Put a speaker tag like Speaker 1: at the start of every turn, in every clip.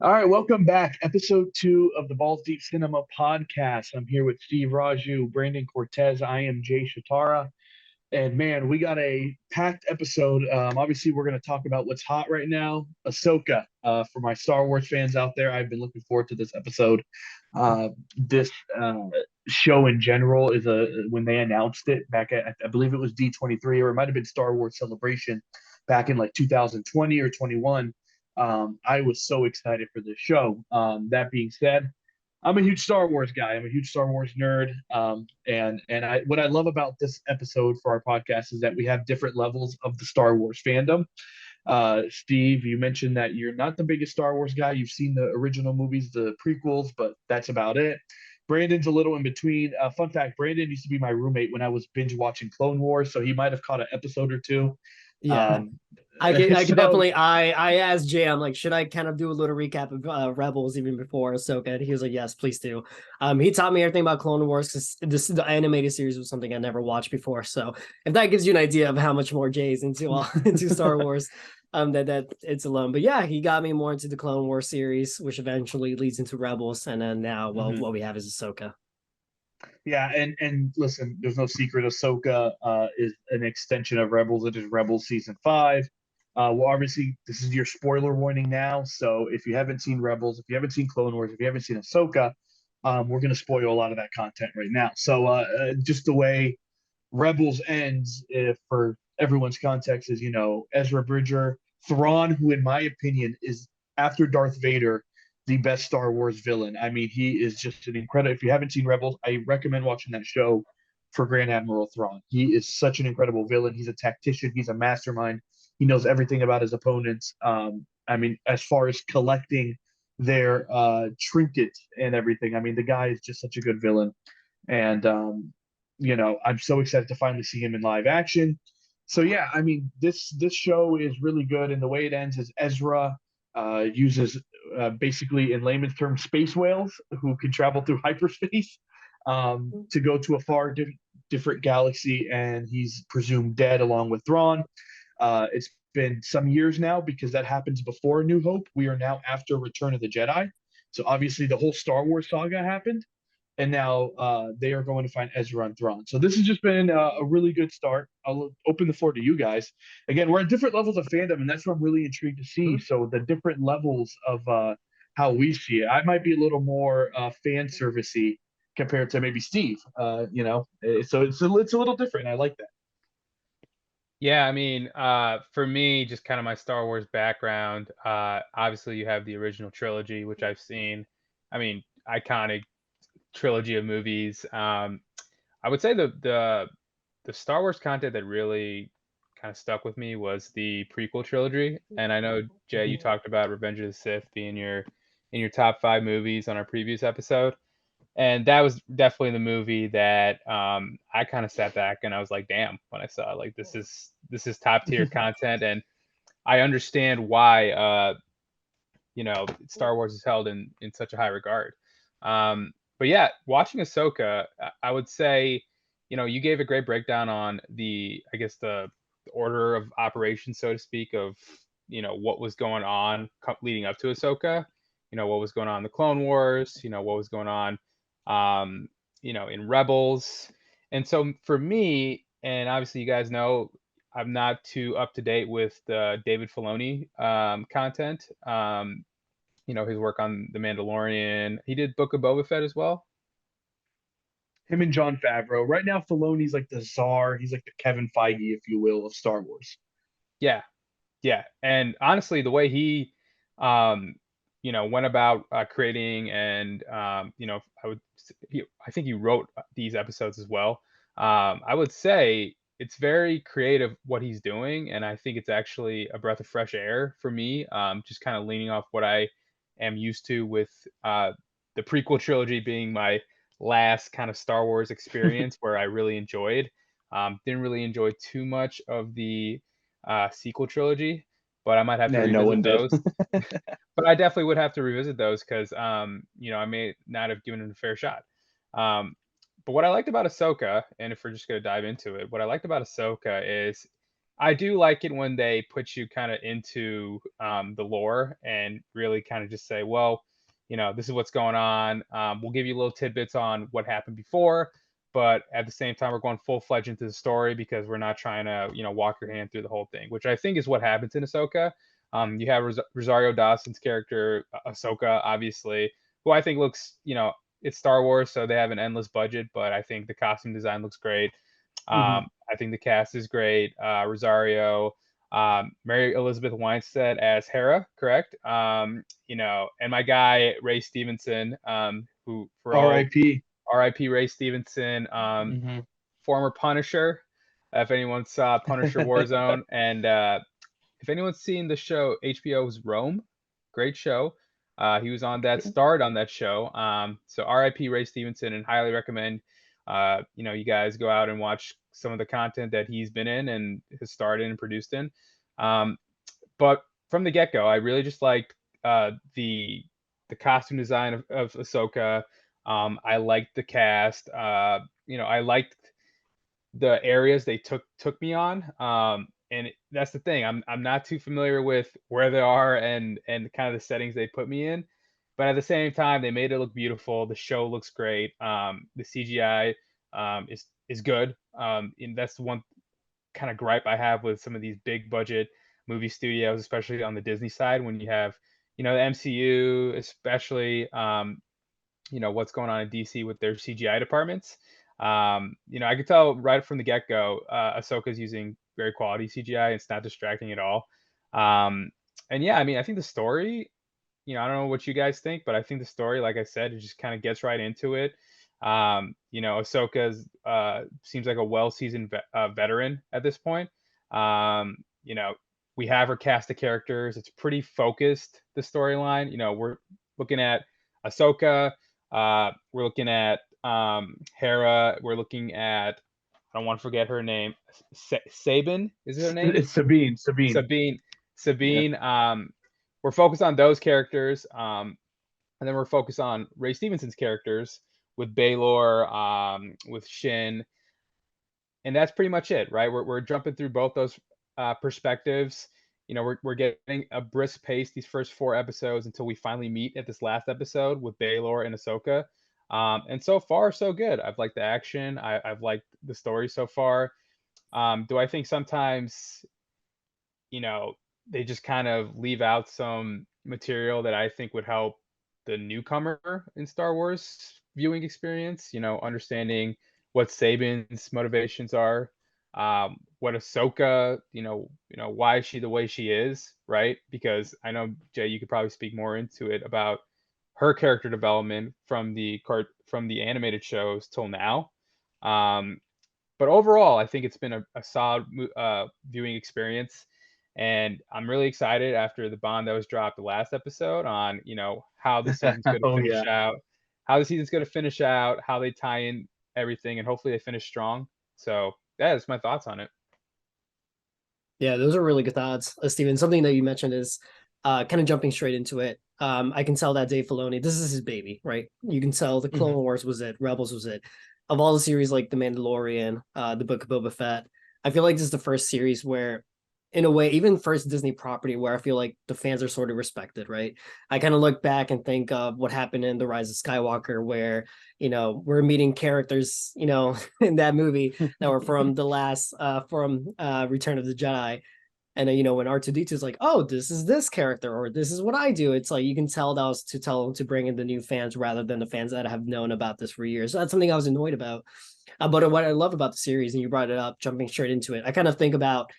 Speaker 1: All right, welcome back. Episode 2 of the Balls Deep Cinema podcast. I'm here with Steve Raju, Brandon Cortez. I am Jay Shatara. And man, we got a packed episode. Obviously, we're going to talk about what's hot right now, Ahsoka. For my Star Wars fans out there, I've been looking forward to this episode. This show in general is when they announced it back at, I believe it was D23, or it might have been Star Wars Celebration back in like 2020 or 21. I was so excited for this show. That being said, I'm a huge Star Wars guy. I'm a huge Star Wars nerd. And I what I love about this episode for our podcast is that we have different levels of the Star Wars fandom. Steve, you mentioned that you're not the biggest Star Wars guy. You've seen the original movies, the prequels, but that's about it. Brandon's a little in between. Fun fact: Brandon used to be my roommate when I was binge watching Clone Wars, so he might have caught an episode or two.
Speaker 2: Yeah,
Speaker 1: Um,
Speaker 2: I could
Speaker 1: so
Speaker 2: definitely. I asked Jay, I'm like, should I kind of do a little recap of Rebels even before Ahsoka? And he was like, yes, please do. He taught me everything about Clone Wars because the animated series was something I never watched before. So if that gives you an idea of how much more Jay's into into Star Wars, that it's alone. But yeah, he got me more into the Clone Wars series, which eventually leads into Rebels, and then now, well,
Speaker 1: mhm.
Speaker 2: what we have is Ahsoka.
Speaker 1: Yeah, and listen, there's no secret. Ahsoka is an extension of Rebels. It is Rebels season 5. Well, obviously, this is your spoiler warning now. So if you haven't seen Rebels, if you haven't seen Clone Wars, if you haven't seen Ahsoka, we're going to spoil a lot of that content right now. So just the way Rebels ends, if for everyone's context, is Ezra Bridger, Thrawn, who in my opinion is after Darth Vader the best Star Wars villain. I mean, he is just an incredible. If you haven't seen Rebels, I recommend watching that show for Grand Admiral Thrawn. He is such an incredible villain. He's a tactician. He's a mastermind. He knows everything about his opponents. I mean, as far as collecting their trinkets and everything, I mean, the guy is just such a good villain. And I'm so excited to finally see him in live action. So yeah, I mean, this show is really good, and the way it ends is Ezra uses basically, in layman's terms, space whales who can travel through hyperspace to go to a different galaxy, and he's presumed dead along with Thrawn. It's been some years now because that happens before New Hope. We are now after Return of the Jedi. So obviously the whole Star Wars saga happened, and now they are going to find Ezra and Thrawn. So this has just been a really good start. I'll open the floor to you guys. Again, we're at different levels of fandom, and that's what I'm really intrigued to see. So the different levels of how we see it. I might be a little more fan servicey compared to maybe Steve. So it's a little different. I like that.
Speaker 3: Yeah, I mean, for me, just kind of my Star Wars background. Obviously, you have the original trilogy, which I've seen. I mean, iconic trilogy of movies. I would say the Star Wars content that really kind of stuck with me was the prequel trilogy. And I know Jay, you
Speaker 1: Mhm.
Speaker 3: talked about Revenge of the Sith being your top five movies on our previous episode, and that was definitely the movie that I kind of sat back and I was like, damn, when I saw it, like this is top tier content, and I understand why Star Wars is held in such a high regard. But yeah, watching Ahsoka, I would say, you gave a great breakdown on I guess the order of operations, so to speak, of what was going on leading up to Ahsoka. What was going on in the Clone Wars. What was going on, in Rebels. And so for me, and obviously you guys know, I'm not too up to date with the David Filoni content. His work on The Mandalorian. He did Book of Boba Fett as well.
Speaker 1: Him and John Favreau. Right now, Filoni's like the czar. He's like the Kevin Feige, if you will, of Star Wars.
Speaker 3: Yeah, yeah. And honestly, the way he, um, went about creating and, I think he wrote these episodes as well. I would say it's very creative what he's doing, and I think it's actually a breath of fresh air for me. Just kind of leaning off what I am used to with the prequel trilogy being my last kind of Star Wars experience where I really enjoyed. Didn't really enjoy too much of the sequel trilogy, but I might have to
Speaker 1: Yeah, no
Speaker 3: revisit
Speaker 1: one did.
Speaker 3: those. But I definitely would have to revisit those because I may not have given it a fair shot. Um, but what I liked about Ahsoka, and if we're just gonna dive into it, what I liked about Ahsoka is I do like it when they put you kind of into the lore and really kind of just say, well, this is what's going on. We'll give you little tidbits on what happened before, but at the same time, we're going full fledged into the story because we're not trying to, walk your hand through the whole thing, which I think is what happens in Ahsoka. You have Rosario Dawson's character, Ahsoka, obviously, who I think looks, it's Star Wars, so they have an endless budget, but I think the costume design looks great. I think the cast is great. Rosario, Mary Elizabeth Winstead as Hera, correct? And my guy Ray Stevenson, who for all
Speaker 1: R.I.P.
Speaker 3: R.I.P. Ray Stevenson, former Punisher. If anyone saw Punisher Warzone, and if anyone's seen the show HBO's Rome, great show. He was on that, starred on that show. So R.I.P. Ray Stevenson, and highly recommend you guys go out and watch some of the content that he's been in and has starred in and produced in. But from the get-go, I really just liked the costume design of Ahsoka. I liked the cast. I liked the areas they took me on. And that's the thing. I'm not too familiar with where they are and kind of the settings they put me in, but at the same time, they made it look beautiful. The show looks great. The CGI is good. And that's the one kind of gripe I have with some of these big budget movie studios, especially on the Disney side, when you have the MCU, especially what's going on in DC with their CGI departments. I could tell right from the get-go, Ahsoka's using very quality CGI. It's not distracting at all. And yeah, I mean, I think the story, I don't know what you guys think, but I think the story, like I said, it just kind of gets right into it. Ahsoka's seems like a well-seasoned veteran at this point. We have her cast of characters. It's pretty focused, the storyline. We're looking at Ahsoka. We're looking at Hera. We're looking at, I don't want to forget her name, Sabine, is it her name?
Speaker 1: It's Sabine.
Speaker 3: Sabine. We're focused on those characters, and then we're focused on Ray Stevenson's characters with Baylor, with Shin, and that's pretty much it, right? We're jumping through both those perspectives. We're getting a brisk pace these first 4 episodes until we finally meet at this last episode with Baylor and Ahsoka. And so far, so good. I've liked the action. I've liked the story so far. Do I think sometimes, they just kind of leave out some material that I think would help the newcomer in Star Wars viewing experience, understanding what Saban's motivations are, what Ahsoka, why is she the way she is, right? Because I know, Jay, you could probably speak more into it about her character development from the animated shows till now. But overall, I think it's been a solid viewing experience. And I'm really excited after the bomb that was dropped the last episode on, how the season's going to finish out, how they tie in everything, and hopefully they finish strong. So that's my thoughts on it.
Speaker 2: Yeah, those are really good thoughts, Steven. Something that you mentioned is kind of jumping straight into it. I can tell that Dave Filoni, this is his baby, right? You can tell the Clone Wars was it, Rebels was it. Of all the series like The Mandalorian, The Book of Boba Fett, I feel like this is the first series where, in a way, even first Disney property where I feel like the fans are sort of respected, right? I kind of look back and think of what happened in The Rise of Skywalker, where, we're meeting characters, in that movie that were from the last, from Return of the Jedi. And then, when R2D2 is like, oh, this is this character, or this is what I do. It's like, you can tell that was to bring in the new fans rather than the fans that have known about this for years. So that's something I was annoyed about. But what I love about the series, and you brought it up, jumping straight into it, I kind of think about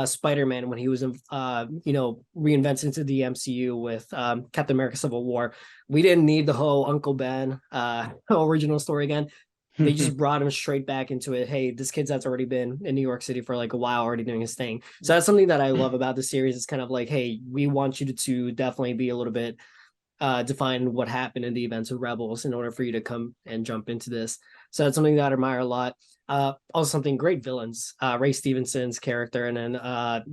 Speaker 2: Spider-Man when he was reinvented into the MCU with Captain America Civil War. We didn't need the whole Uncle Ben original story again. They just brought him straight back into it. Hey, this kid's that's already been in New York City for like a while, already doing his thing. So that's something that I love about the series. It's kind of like, hey, we want you to definitely be a little bit define what happened in the events of Rebels in order for you to come and jump into this. So that's something that I admire a lot. Also something great villains, Ray Stevenson's character, and then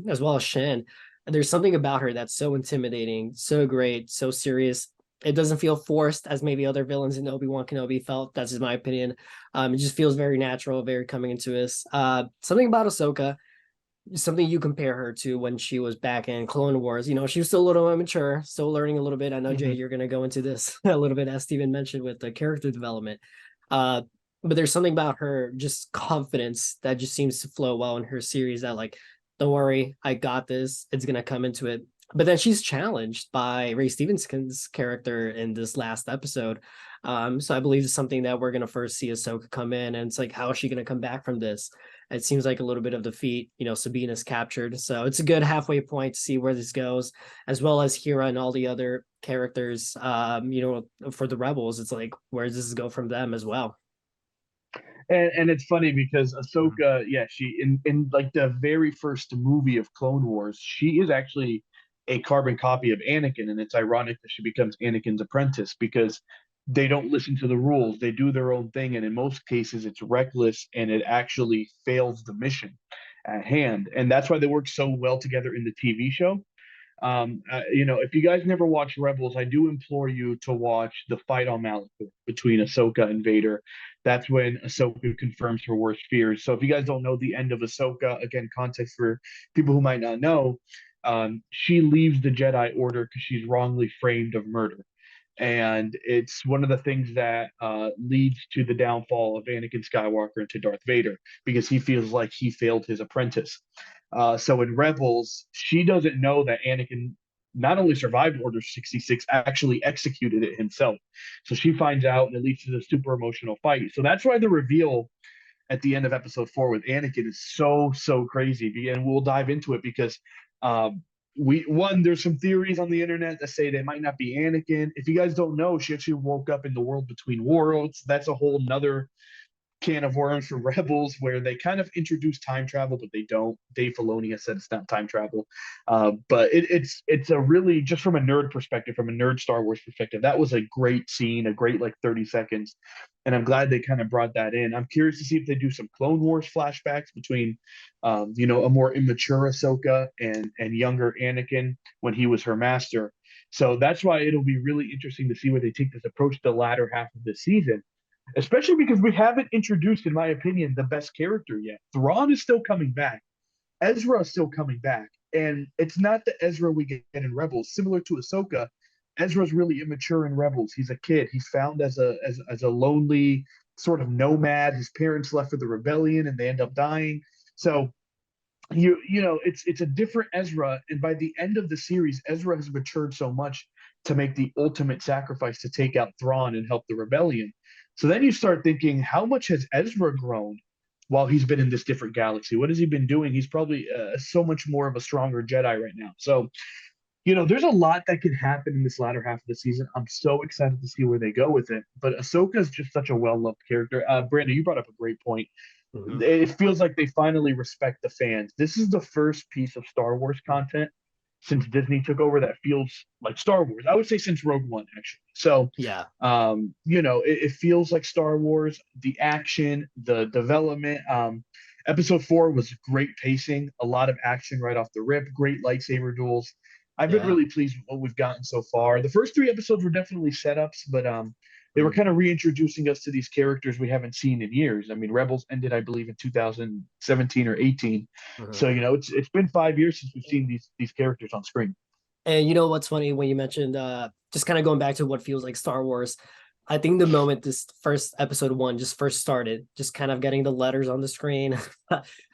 Speaker 2: as well as Shin. There's something about her that's so intimidating, so great, so serious. It doesn't feel forced as maybe other villains in Obi-Wan Kenobi felt. That's just my opinion. It just feels very natural, very coming into us. Something about Ahsoka. something you compare her to when she was back in Clone Wars. You know, she was still a little immature, still learning a little bit. I know, Jay, you're going to go into this a little bit, as Steven mentioned, with the character development. But there's something about her just confidence that just seems to flow well in her series that, like, don't worry, I got this. It's going to come into it. But then she's challenged by Ray Stevenson's character in this last episode. So I believe it's something that we're going to first see Ahsoka come in, and it's like, how is she going to come back from this? It seems like a little bit of defeat. You know, Sabine is captured. So it's a good halfway point to see where this goes, as well as Hera and all the other characters, you know, for the Rebels. It's like, where does this go from them as well?
Speaker 1: And it's funny because Ahsoka, yeah, she in like the very first movie of Clone Wars, she is actually a carbon copy of Anakin, and it's ironic that she becomes Anakin's apprentice because they don't listen to the rules. They do their own thing, and in most cases, it's reckless and it actually fails the mission at hand. And that's why they work so well together in the TV show. You know, if you guys never watched Rebels, I do implore you to watch the fight on Malachor between Ahsoka and Vader. That's when Ahsoka confirms her worst fears. So if you guys don't know the end of Ahsoka, again, context for people who might not know, she leaves the Jedi Order because she's wrongly framed of murder. And it's one of the things that leads to the downfall of Anakin Skywalker into Darth Vader because he feels like he failed his apprentice. So in Rebels, she doesn't know that Anakin not only survived Order 66, actually executed it himself. So she finds out, and it leads to the super emotional fight. So that's why the reveal at the end of episode 4 with Anakin is so crazy. And we'll dive into it because there's some theories on the internet that say they might not be Anakin. If you guys don't know, she actually woke up in the world between worlds. That's a whole nother can of worms for Rebels, where they kind of introduce time travel, but they don't. Dave Filoni has said it's not time travel, but it's a really, just from a nerd perspective, from a nerd Star Wars perspective, that was a great scene, a great like 30 seconds, and I'm glad they kind of brought that in. I'm curious to see if they do some Clone Wars flashbacks between, you know, a more immature Ahsoka and younger Anakin when he was her master. So that's why it'll be really interesting to see where they take this approach the latter half of the season, especially because we haven't introduced, in my opinion, the best character yet. Thrawn is still coming back. Ezra is still coming back. And it's not the Ezra we get in Rebels. Similar to Ahsoka, Ezra's really immature in Rebels. He's a kid. He's found as a lonely sort of nomad. His parents left for the rebellion and they end up dying. So you know, it's a different Ezra, and by the end of the series, Ezra has matured so much to make the ultimate sacrifice to take out Thrawn and help the rebellion. So then you start thinking, how much has Ezra grown while he's been in this different galaxy? What has he been doing? He's probably so much more of a stronger Jedi right now. So, you know, there's a lot that can happen in this latter half of the season. I'm so excited to see where they go with it. But Ahsoka is just such a well-loved character. Brandon, you brought up a great point.
Speaker 2: Mhm.
Speaker 1: It feels like they finally respect the fans. This is the first piece of Star Wars content since Disney took over that feels like Star Wars. I would say since Rogue One, actually. So,
Speaker 2: Yeah.
Speaker 1: you know, it feels like Star Wars. The action, the development. Episode 4 was great pacing, a lot of action right off the rip, great lightsaber duels. I've been
Speaker 2: Yeah.
Speaker 1: really pleased with what we've gotten so far. The first 3 episodes were definitely setups, but they were kind of reintroducing us to these characters we haven't seen in years. I mean, Rebels ended, I believe, in 2017 or 18.
Speaker 2: Mhm.
Speaker 1: So, you know, it's been 5 years since we've seen these characters on screen.
Speaker 2: And you know what's funny when you mentioned just kind of going back to what feels like Star Wars. I think the moment this first episode 1 just first started, just kind of getting the letters on the screen,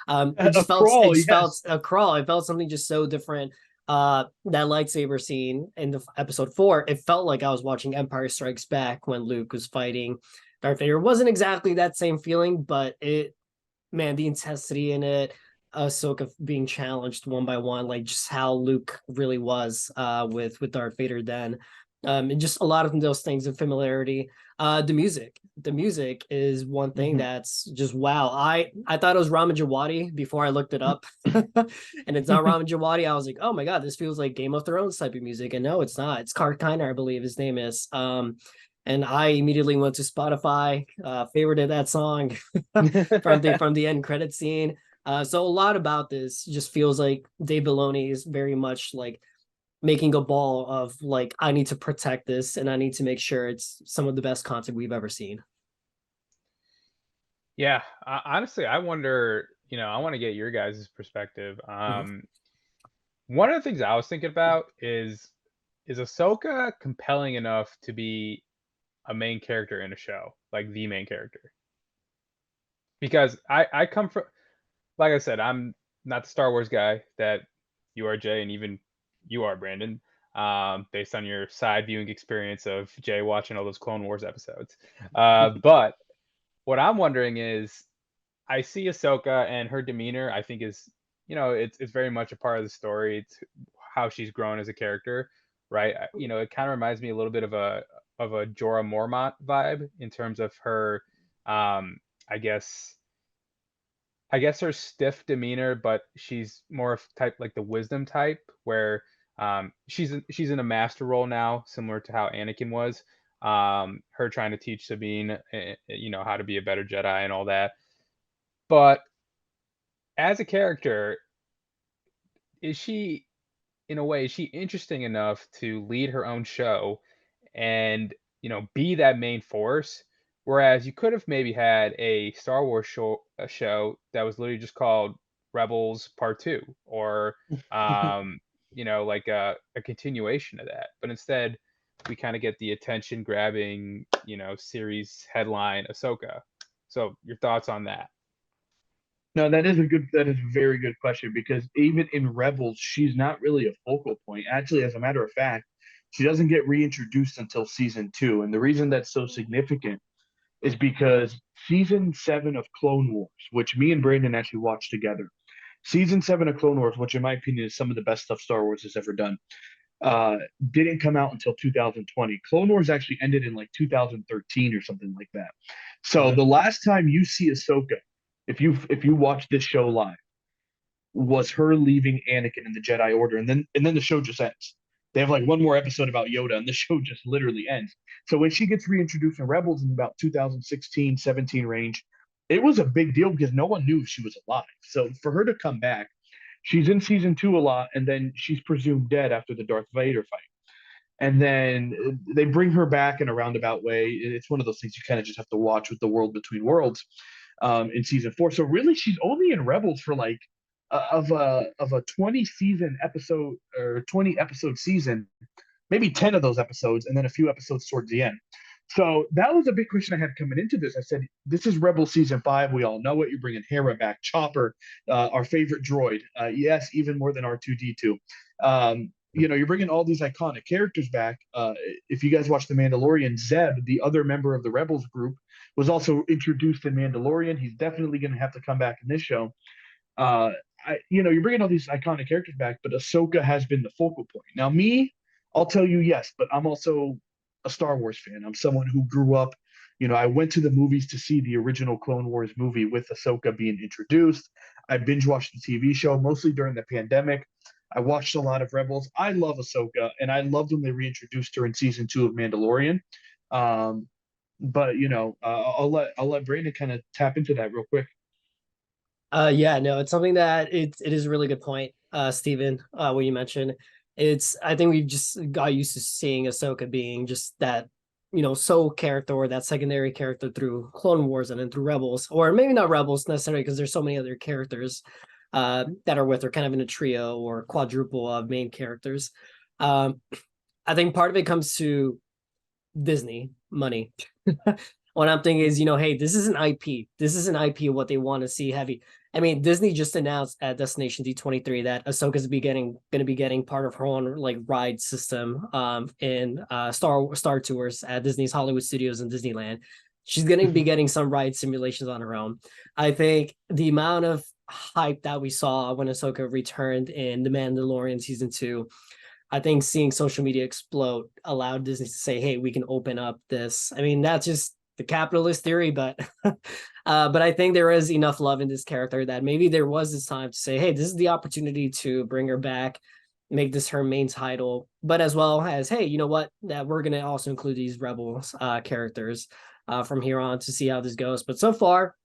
Speaker 1: A
Speaker 2: it
Speaker 1: crawl,
Speaker 2: just felt
Speaker 1: yes.
Speaker 2: a crawl. It felt something just so different. That lightsaber scene in the episode 4, it felt like I was watching Empire Strikes Back when Luke was fighting Darth Vader. It wasn't exactly that same feeling, but man, the intensity in it, Ahsoka being challenged one by one, like just how Luke really was with Darth Vader then. And just a lot of those things of familiarity. The music is one thing
Speaker 1: Mhm.
Speaker 2: that's just wow. I thought it was Ramin Djawadi before I looked it up, and it's not Ramin Djawadi. I was like, oh my god, this feels like Game of Thrones type of music, and no, it's not. It's Kart Kiner, I believe his name is. And I immediately went to Spotify, favorited that song from the end credit scene. So a lot about this just feels like Dave Filoni is very much like making a ball of like, I need to protect this and I need to make sure it's some of the best content we've ever seen.
Speaker 3: Yeah, honestly, I wonder I want to get your guys' perspective. One of the things I was thinking about is Ahsoka compelling enough to be a main character in a show, like the main character? Because I come from, like I said, I'm not the Star Wars guy that you are, Jay, and even you are, Brandon. Based on your side viewing experience of Jay watching all those Clone Wars episodes. But what I'm wondering is, I see Ahsoka and her demeanor. I think is, it's very much a part of the story. It's how she's grown as a character, right? It kind of reminds me a little bit of a Jorah Mormont vibe in terms of her, I guess her stiff demeanor, but she's more of type like the wisdom type, where she's in a master role now, similar to how Anakin was. Her trying to teach Sabine, how to be a better Jedi and all that. But as a character, is she, in a way, is she interesting enough to lead her own show and, be that main force? Whereas you could have maybe had a Star Wars show that was literally just called Rebels Part 2, or like a continuation of that. But instead, we kind of get the attention grabbing, series headline Ahsoka. So your thoughts on that?
Speaker 1: No, that is a very good question because even in Rebels, she's not really a focal point. Actually, as a matter of fact, she doesn't get reintroduced until season 2. And the reason that's so significant is because season 7 of Clone Wars, which me and Brandon actually watched together, season 7 of Clone Wars, which in my opinion is some of the best stuff Star Wars has ever done, uh, didn't come out until 2020. Clone Wars actually ended in like 2013 or something like that. So
Speaker 3: Mhm.
Speaker 1: the last time you see Ahsoka, if you watch this show live, was her leaving Anakin in the Jedi Order, and then the show just ends. They have like one more episode about Yoda, and the show just literally ends. So when she gets reintroduced in Rebels in about 2016, 17 range, it was a big deal because no one knew if she was alive. So for her to come back, she's in season 2 a lot, and then she's presumed dead after the Darth Vader fight. And then they bring her back in a roundabout way. It's one of those things you kind of just have to watch with the world between worlds in season 4. So really, she's only in Rebels for like of a 20 season episode or 20 episode season, maybe 10 of those episodes, and then a few episodes towards the end. So that was a big question I had coming into this. I said, "This is Rebel season 5. We all know it. You're bringing Hera back, Chopper, our favorite droid. Yes, even more than R2D2. You're bringing all these iconic characters back. If you guys watch The Mandalorian, Zeb, the other member of the Rebels group, was also introduced in Mandalorian. He's definitely going to have to come back in this show. Uh, you're bringing all these iconic characters back, but Ahsoka has been the focal point. Now, me, I'll tell you yes, but I'm also a Star Wars fan. I'm someone who grew up. I went to the movies to see the original Clone Wars movie with Ahsoka being introduced. I binge watched the TV show mostly during the pandemic. I watched a lot of Rebels. I love Ahsoka, and I loved when they reintroduced her in season 2 of Mandalorian. Um, but I'll let Brandon kind of tap into that real quick.
Speaker 2: Yeah, no, it's something that it is a really good point, Stephen, what you mentioned. I think we've just got used to seeing Ahsoka being just that, sole character or that secondary character through Clone Wars and then through Rebels, or maybe not Rebels necessarily, because there's so many other characters that are with her, kind of in a trio or quadruple of main characters. Um, I think part of it comes to Disney money. What I'm thinking is, hey, this is an IP. This is an IP of what they want to see heavy. I mean, Disney just announced at Destination D23 that Ahsoka's going to be getting part of her own like ride system in Star Tours at Disney's Hollywood Studios in Disneyland. She's going to be getting some ride simulations on her own. I think the amount of hype that we saw when Ahsoka returned in The Mandalorian season 2, I think seeing social media explode allowed Disney to say, "Hey, we can open up this." I mean, that's just the capitalist theory, but but I think there is enough love in this character that maybe there was this time to say, "Hey, this is the opportunity to bring her back, make this her main title," but as well as, "Hey, you know what? That we're gonna also include these Rebels characters from here on to see how this goes." But so far,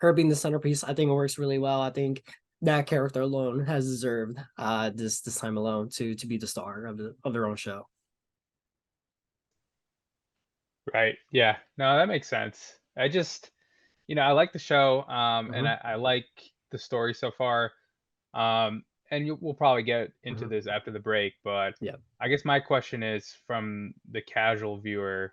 Speaker 2: her being the centerpiece, I think it works really well. I think that character alone has deserved this time alone to be the star of their own show.
Speaker 3: Right. Yeah. No, that makes sense. I just, I like the show, and
Speaker 2: Mhm.
Speaker 3: I like the story so far. And we'll probably get into
Speaker 2: Mhm.
Speaker 3: this after the break, but
Speaker 2: Yeah.
Speaker 3: I guess my question is from the casual viewer,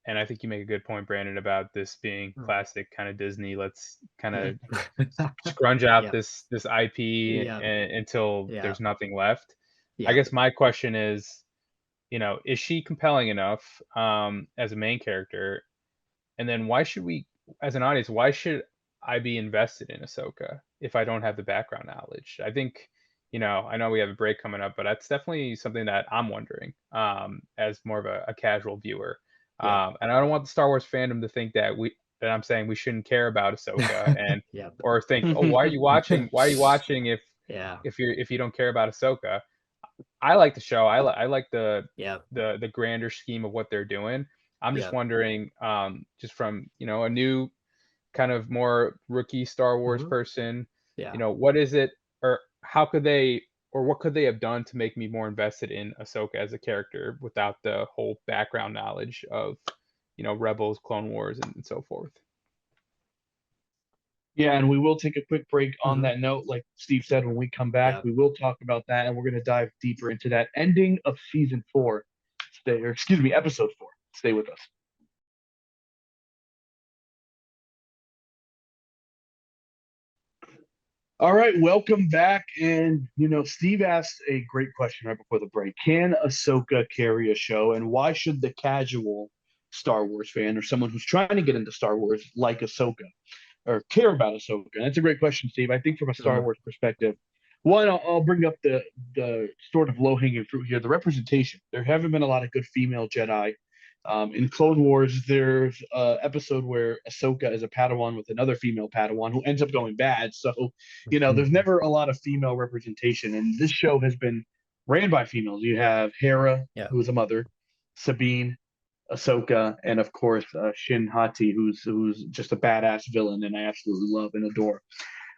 Speaker 3: and I think you make a good point, Brandon, about this being
Speaker 2: Mhm.
Speaker 3: classic kind of Disney. Let's kind
Speaker 2: Yeah.
Speaker 3: of scrunch out
Speaker 2: Yeah.
Speaker 3: this IP
Speaker 2: Yeah.
Speaker 3: until
Speaker 2: Yeah.
Speaker 3: there's nothing left. I
Speaker 2: Yeah.
Speaker 3: guess my question is, is she compelling enough as a main character? And then why should we, as an audience, why should I be invested in Ahsoka if I don't have the background knowledge? I think, I know we have a break coming up, but that's definitely something that I'm wondering as more of a casual viewer.
Speaker 2: Yeah.
Speaker 3: And I don't want the Star Wars fandom to think that I'm saying we shouldn't care about Ahsoka and
Speaker 2: Yeah.
Speaker 3: or think, oh, why are you watching? Why are you watching
Speaker 2: Yeah.
Speaker 3: if you don't care about Ahsoka? I like the show. I like
Speaker 2: Yeah.
Speaker 3: the grander scheme of what they're doing. I'm just
Speaker 2: Yeah.
Speaker 3: wondering, just from a new kind of more rookie Star Wars
Speaker 2: Mhm.
Speaker 3: person,
Speaker 2: Yeah.
Speaker 3: what is it, or how could they, or what could they have done to make me more invested in Ahsoka as a character without the whole background knowledge of Rebels, Clone Wars, and so forth.
Speaker 1: Yeah, and we will take a quick break on
Speaker 2: Mhm.
Speaker 1: that note. Like Steve said, when we come back,
Speaker 2: Yeah.
Speaker 1: we will talk about that, and we're going to dive deeper into that ending of season 4. Or excuse me, episode 4. Stay with us. All right, welcome back. And Steve asked a great question right before the break. Can Ahsoka carry a show, and why should the casual Star Wars fan or someone who's trying to get into Star Wars like Ahsoka or care about Ahsoka? And that's a great question, Steve. I think from a Star
Speaker 2: Mhm.
Speaker 1: Wars perspective, one, I'll bring up the sort of low hanging fruit here, the representation. There haven't been a lot of good female Jedi. In Clone Wars, there's an episode where Ahsoka is a Padawan with another female Padawan who ends up going bad. So, there's
Speaker 2: Mhm.
Speaker 1: never a lot of female representation. And this show has been ran by females. You have Hera,
Speaker 2: Yeah.
Speaker 1: who is a mother, Sabine, Ahsoka, and of course Shin Hati, who's just a badass villain, and I absolutely love and adore.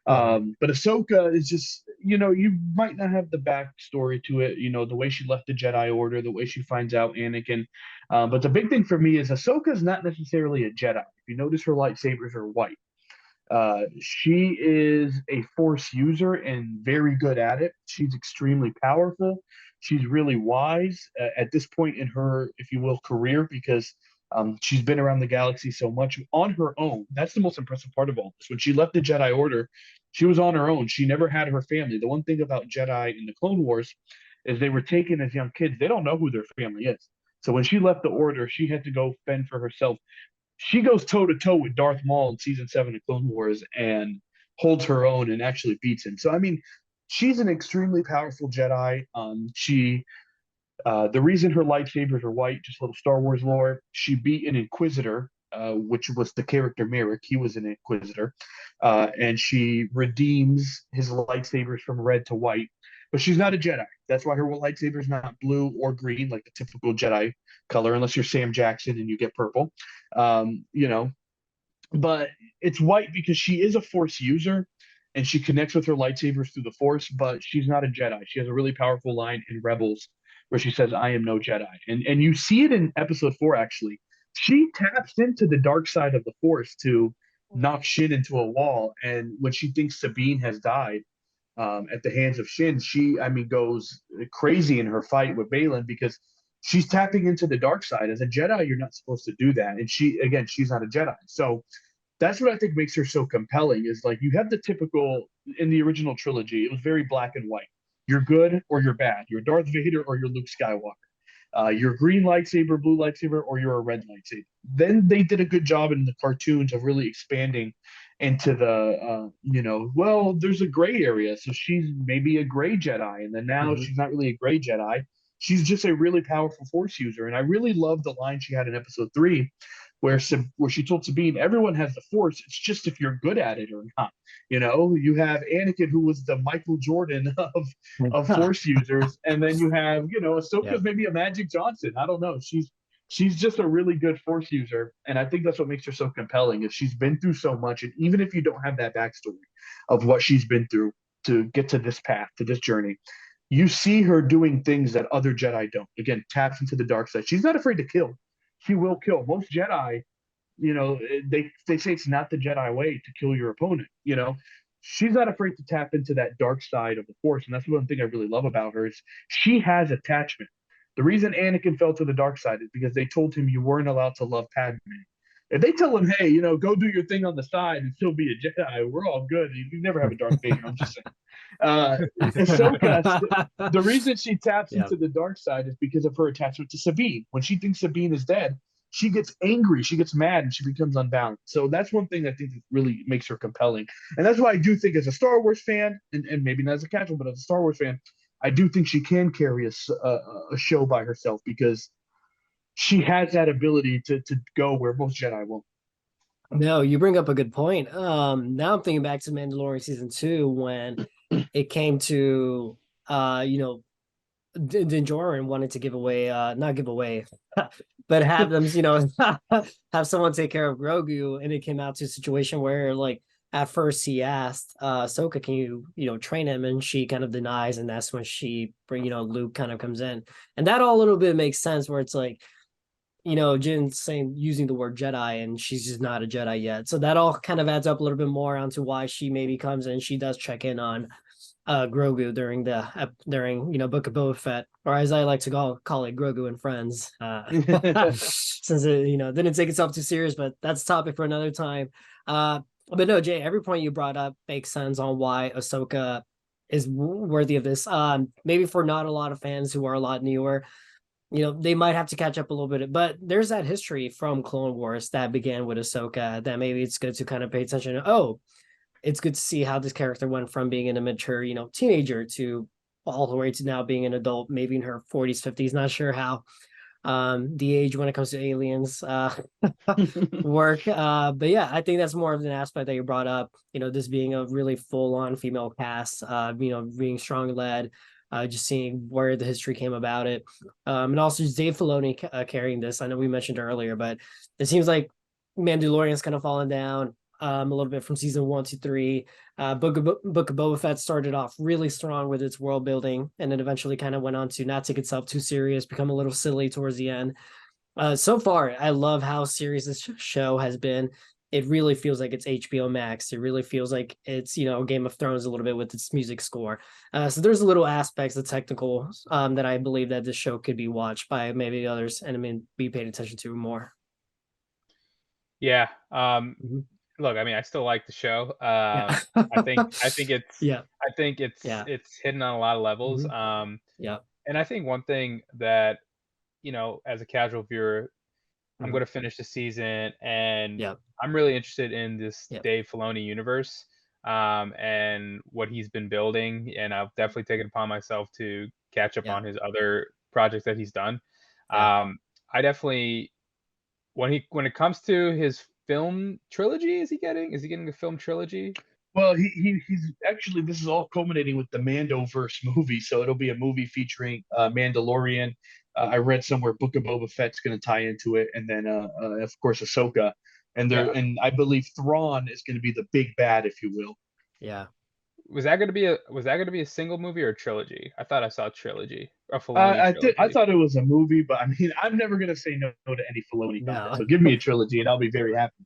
Speaker 2: Mhm.
Speaker 1: But Ahsoka is just, you might not have the backstory to it, the way she left the Jedi Order, the way she finds out Anakin. But the big thing for me is Ahsoka is not necessarily a Jedi. If you notice, her lightsabers are white. She is a force user and very good at it. She's extremely powerful. She's really wise at this point in her, if you will, career because she's been around the galaxy so much on her own. That's the most impressive part of all this. When she left the Jedi Order, she was on her own. She never had her family. The one thing about Jedi in the Clone Wars is they were taken as young kids. They don't know who their family is. So when she left the Order, she had to go fend for herself. She goes toe to toe with Darth Maul in season 7 of Clone Wars and holds her own and actually beats him. So I mean, she's an extremely powerful Jedi. The reason her lightsabers are white, just a little Star Wars lore, she beat an Inquisitor, which was the character Merrick. He was an Inquisitor, and she redeems his lightsabers from red to white. But she's not a Jedi. That's why her lightsaber is not blue or green like the typical Jedi color, unless you're Sam Jackson and you get purple. Um, you know, but it's white because she is a force user and she connects with her lightsabers through the force, but she's not a Jedi. She has a really powerful line in Rebels where she says, I am no Jedi. And you see it in episode 4 actually. She taps into the dark side of the force to knock Shin into a wall. And when she thinks Sabine has died, at the hands of Shin, she, I mean, goes crazy in her fight with Balin because she's tapping into the dark side. As a Jedi, you're not supposed to do that. And she, again, she's not a Jedi. So that's what I think makes her so compelling is like you have the typical in the original trilogy, it was very black and white. You're good or you're bad. You're Darth Vader or you're Luke Skywalker. You're green lightsaber, blue lightsaber, or you're a red lightsaber. Then they did a good job in the cartoons of really expanding into well, there's a gray area. So she's maybe a gray Jedi. And then now
Speaker 2: Mhm.
Speaker 1: she's not really a gray Jedi. She's just a really powerful force user. And I really love the line she had in episode 3 where she told Sabine, everyone has the force. It's just if you're good at it or not. You have Anakin, who was the Michael Jordan of force users, and then you have,
Speaker 2: Yeah.
Speaker 1: Ahsoka's maybe a Magic Johnson. I don't know. She's just a really good force user, and I think that's what makes her so compelling. Is she's been through so much, and even if you don't have that backstory of what she's been through to get to this path, to this journey, you see her doing things that other Jedi don't. Again, taps into the dark side. She's not afraid to kill. She will kill. Most Jedi they say it's not the Jedi way to kill your opponent. She's not afraid to tap into that dark side of the Force, and that's one thing I really love about her is she has attachment. The reason Anakin fell to the dark side is because they told him you weren't allowed to love Padme. If they tell him, hey, go do your thing on the side and still be a Jedi, we're all good. You never have a Darth Vader. I'm just saying. Uh, Ahsoka, the reason she taps
Speaker 2: Yeah.
Speaker 1: into the dark side is because of her attachment to Sabine. When she thinks Sabine is dead, she gets angry, she gets mad, and she becomes unbalanced. So that's one thing I think that really makes her compelling. And that's why I do think, as a Star Wars fan, and maybe not as a casual, but as a Star Wars fan, I do think she can carry a show by herself because she has that ability to go where most Jedi won't.
Speaker 2: No, you bring up a good point. Now I'm thinking back to Mandalorian season 2 when it came to Din Djarin wanted to give away, not give away, but have them, have someone take care of Grogu, and it came out to a situation where, like, at first he asked Ahsoka, can you train him, and she kind of denies, and that's when Luke kind of comes in, and that all a little bit makes sense, where it's like, Jin's using the word Jedi, and she's just not a Jedi yet. So that all kind of adds up a little bit more onto why she maybe comes in. She does check in on Grogu during Book of Boba Fett, or as I like to call it, Grogu and Friends. Since it didn't take itself too serious, but that's a topic for another time. But no, Jay, every point you brought up makes sense on why Ahsoka is worthy of this. Maybe for not a lot of fans who are a lot newer, they might have to catch up a little bit, but there's that history from Clone Wars that began with Ahsoka that maybe it's good to kind of pay attention to. Oh, it's good to see how this character went from being an immature, teenager to all the way to now being an adult, maybe in her 40s, 50s, not sure how the age when it comes to aliens work. But yeah, I think that's more of an aspect that you brought up, this being a really full-on female cast, being strong led, just seeing where the history came about it. And also just Dave Filoni carrying this. I know we mentioned earlier, but it seems like Mandalorian's kind of fallen down a little bit from season 1 to 3. Book of Boba Fett started off really strong with its world building, and then eventually kind of went on to not take itself too serious, become a little silly towards the end. So far, I love how serious this show has been. It really feels like it's HBO Max. It really feels like it's, Game of Thrones a little bit with its music score. So there's little aspects of technical that I believe that this show could be watched by maybe others and be paid attention to more.
Speaker 3: Yeah. Look, I still like the show. I think it's
Speaker 2: yeah.
Speaker 3: I think it's hidden on a lot of levels.
Speaker 2: Yeah.
Speaker 3: And I think one thing that, as a casual viewer, I'm going to finish the season, and I'm really interested in this Dave Filoni universe, and what he's been building. And I've definitely taken it upon myself to catch up on his other projects that he's done. I definitely, when it comes to his film trilogy, is he getting a film trilogy?
Speaker 1: Well, he's actually, this is all culminating with the Mandoverse movie, so it'll be a movie featuring Mandalorian. I read somewhere Book of Boba Fett's going to tie into it, and then of course Ahsoka, and and I believe Thrawn is going to be the big bad, if you will.
Speaker 2: Yeah.
Speaker 3: Was that going to be a single movie or a trilogy? I thought I saw a trilogy. A Filoni trilogy.
Speaker 1: I thought it was a movie, but I'm never going to say no to any Filoni content. So give me a trilogy, and I'll be very happy.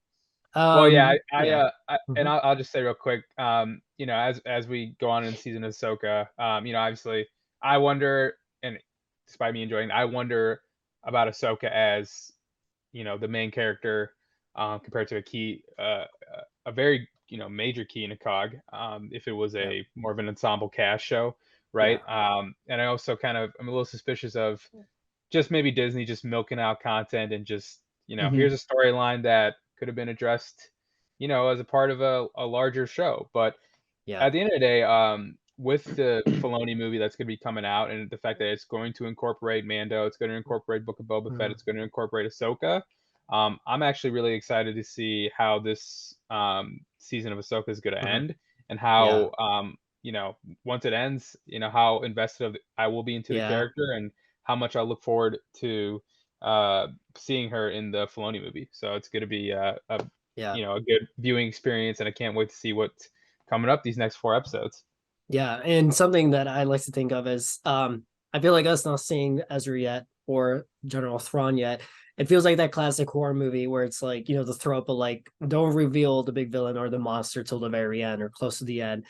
Speaker 3: Well, yeah, and I'll just say real quick, as we go on in the season of Ahsoka, obviously, I wonder, and despite me enjoying, I wonder about Ahsoka as, the main character, compared to a very, major key in a cog, if it was a more of an ensemble cast show, right? And I also I'm a little suspicious of just maybe Disney just milking out content and just, here's a storyline that could have been addressed, as a part of a larger show. But at the end of the day, with the Filoni movie that's going to be coming out, and the fact that it's going to incorporate Mando, it's going to incorporate Book of Boba Fett, it's going to incorporate Ahsoka, I'm actually really excited to see how this season of Ahsoka is going to end, and how, once it ends, how invested I will be into the character, and how much I look forward to seeing her in the Filoni movie. So it's going to be a good viewing experience, and I can't wait to see what's coming up these next 4 episodes.
Speaker 2: Yeah, and something that I like to think of is, I feel like us not seeing Ezra yet or General Thrawn yet it feels like that classic horror movie where it's like, the throw up of like, don't reveal the big villain or the monster till the very end or close to the end.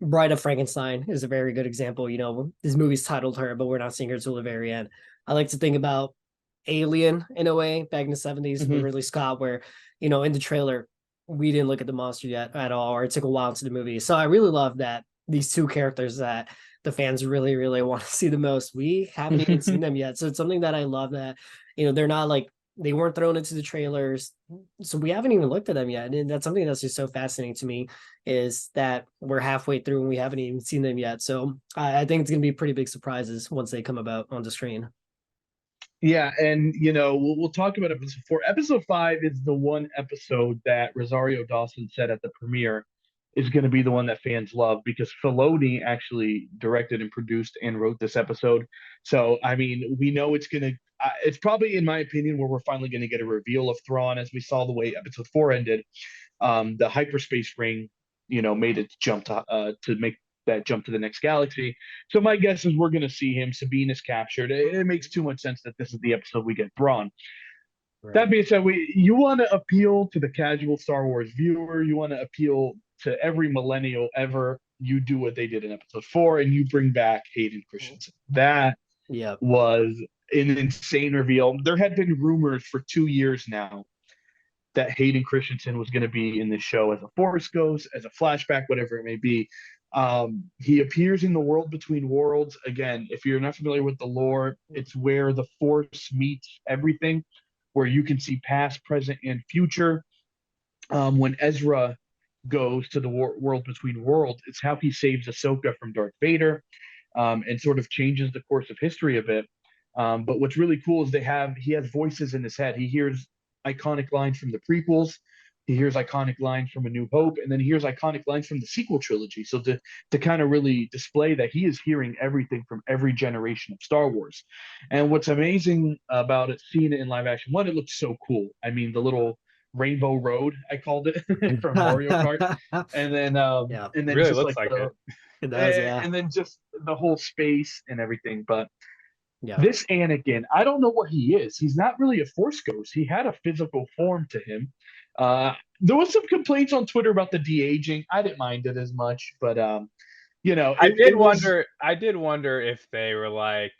Speaker 2: Bride of Frankenstein is a very good example. This movie's titled her, but we're not seeing her till the very end. I like to think about Alien in a way back in the 70s with Ridley Scott, where, in the trailer, we didn't look at the monster yet at all, or it took a while into the movie. So I really love that these two characters that the fans really, really want to see the most, we haven't even seen them yet. So it's something that I love that, they're not like, they weren't thrown into the trailers. So we haven't even looked at them yet. And that's something that's just so fascinating to me, is that we're halfway through and we haven't even seen them yet. So I think it's going to be pretty big surprises once they come about on the screen.
Speaker 1: Yeah, and we'll talk about episode 4. Episode 5 is the one episode that Rosario Dawson said at the premiere is going to be the one that fans love, because Filoni actually directed and produced and wrote this episode. So, I mean, we know it's going to. It's probably, in my opinion, where we're finally going to get a reveal of Thrawn, as we saw the way episode 4 ended. The hyperspace ring, made it jump to make that jump to the next galaxy. So my guess is we're going to see him. Sabine is captured. It makes too much sense that this is the episode we get Thrawn. Right. That being said, you want to appeal to the casual Star Wars viewer. You want to appeal to every millennial ever. You do what they did in episode 4, and you bring back Hayden Christensen. That was an insane reveal. There had been rumors for 2 years now that Hayden Christensen was going to be in this show as a Force Ghost, as a flashback, whatever it may be. He appears in the World Between Worlds. Again, if you're not familiar with the lore, it's where the Force meets everything, where you can see past, present, and future. When Ezra goes to the World Between Worlds, it's how he saves Ahsoka from Darth Vader, and sort of changes the course of history a bit. But what's really cool is he has voices in his head. He hears iconic lines from the prequels. He hears iconic lines from A New Hope, and then he hears iconic lines from the sequel trilogy. So to kind of really display that he is hearing everything from every generation of Star Wars. And what's amazing about it, seeing it in live action, one, it looks so cool. I mean, the little Rainbow Road, I called it, from Mario Kart. And then and then
Speaker 3: really
Speaker 1: just
Speaker 3: looks like it.
Speaker 2: It does, yeah.
Speaker 1: And then just the whole space and everything. But
Speaker 2: yeah,
Speaker 1: this Anakin, I don't know what he is. He's not really a Force ghost. He had a physical form to him. There was some complaints on Twitter about the de-aging. I didn't mind it as much, but I did
Speaker 3: wonder if they were like,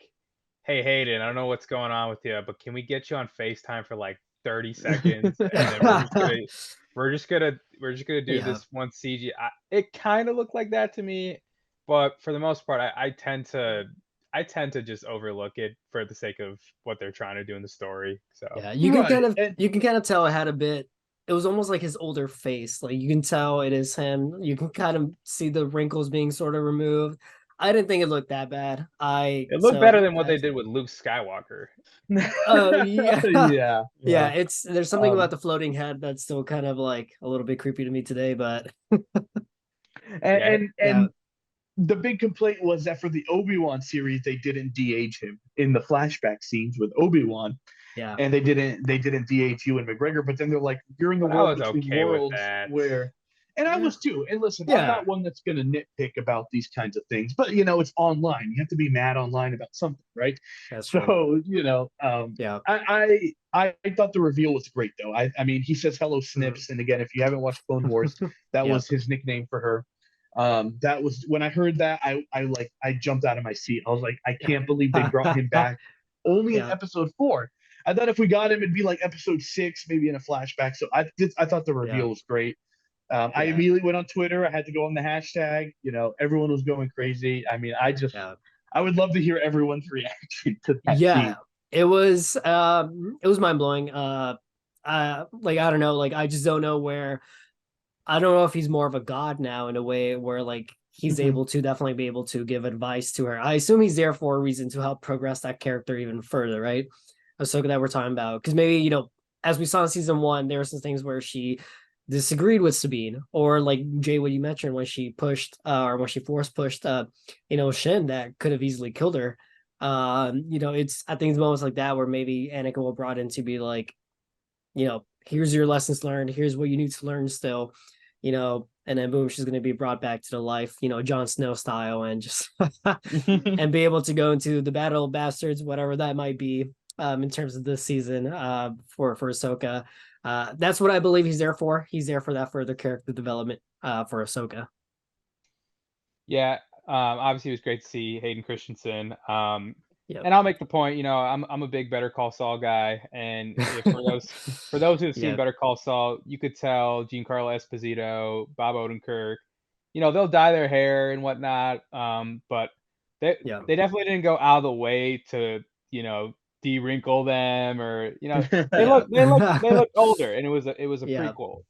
Speaker 3: "Hey Hayden, I don't know what's going on with you, but can we get you on FaceTime for like 30 seconds, and then we're just gonna do this one CG." It kind of looked like that to me, but for the most part, I tend to just overlook it for the sake of what they're trying to do in the story. So
Speaker 2: yeah, you can kind of tell it had a bit. It was almost like his older face. Like you can tell it is him. You can kind of see the wrinkles being sort of removed. I didn't think it looked that bad.
Speaker 3: It looked better than what they did with Luke Skywalker.
Speaker 2: Oh yeah.
Speaker 1: yeah.
Speaker 2: There's something about the floating head that's still kind of like a little bit creepy to me today, but
Speaker 1: and the big complaint was that for the Obi-Wan series, they didn't de-age him in the flashback scenes with Obi-Wan.
Speaker 2: Yeah.
Speaker 1: And they didn't de-age Ewan McGregor, but then they're like, you're in the World Between Worlds where, and I was too. And listen, I'm not one that's going to nitpick about these kinds of things, but it's online. You have to be mad online about something, right?
Speaker 2: That's
Speaker 1: so, I thought the reveal was great though. I mean, he says hello Snips. And again, if you haven't watched Clone Wars, that was his nickname for her. That was when I heard that, I jumped out of my seat. I was like, I can't believe they brought him back only in episode 4. I thought if we got him, it'd be like episode 6, maybe in a flashback. So I thought the reveal was great. I immediately went on Twitter. I had to go on the hashtag. Everyone was going crazy. I mean, I would love to hear everyone's reaction to that scene.
Speaker 2: It was mind blowing. Like I don't know, like I just don't know where. I don't know if he's more of a god now in a way where like he's able to definitely be able to give advice to her. I assume he's there for a reason to help progress that character even further, right? Ahsoka that we're talking about, because maybe as we saw in season 1, there were some things where she disagreed with Sabine, or like Jay, what you mentioned, when she pushed or when she force pushed Shin, that could have easily killed her. It's I think it's moments like that where maybe Anakin will brought in to be like, here's your lessons learned, here's what you need to learn still, and then boom, she's going to be brought back to the life, Jon Snow style, and just and be able to go into the Battle of Bastards, whatever that might be. in terms of this season for Ahsoka. That's what I believe he's there for. He's there for that further character development for Ahsoka.
Speaker 3: Yeah, obviously it was great to see Hayden Christensen.
Speaker 2: Yep.
Speaker 3: And I'll make the point, I'm a big Better Call Saul guy, and if for those who've seen
Speaker 2: Yep.
Speaker 3: Better Call Saul, you could tell Giancarlo Esposito, Bob Odenkirk, they'll dye their hair and whatnot, but they
Speaker 2: Yeah.
Speaker 3: they definitely didn't go out of the way to de-wrinkle them, or they look older, and it was a
Speaker 2: Yeah.
Speaker 3: prequel,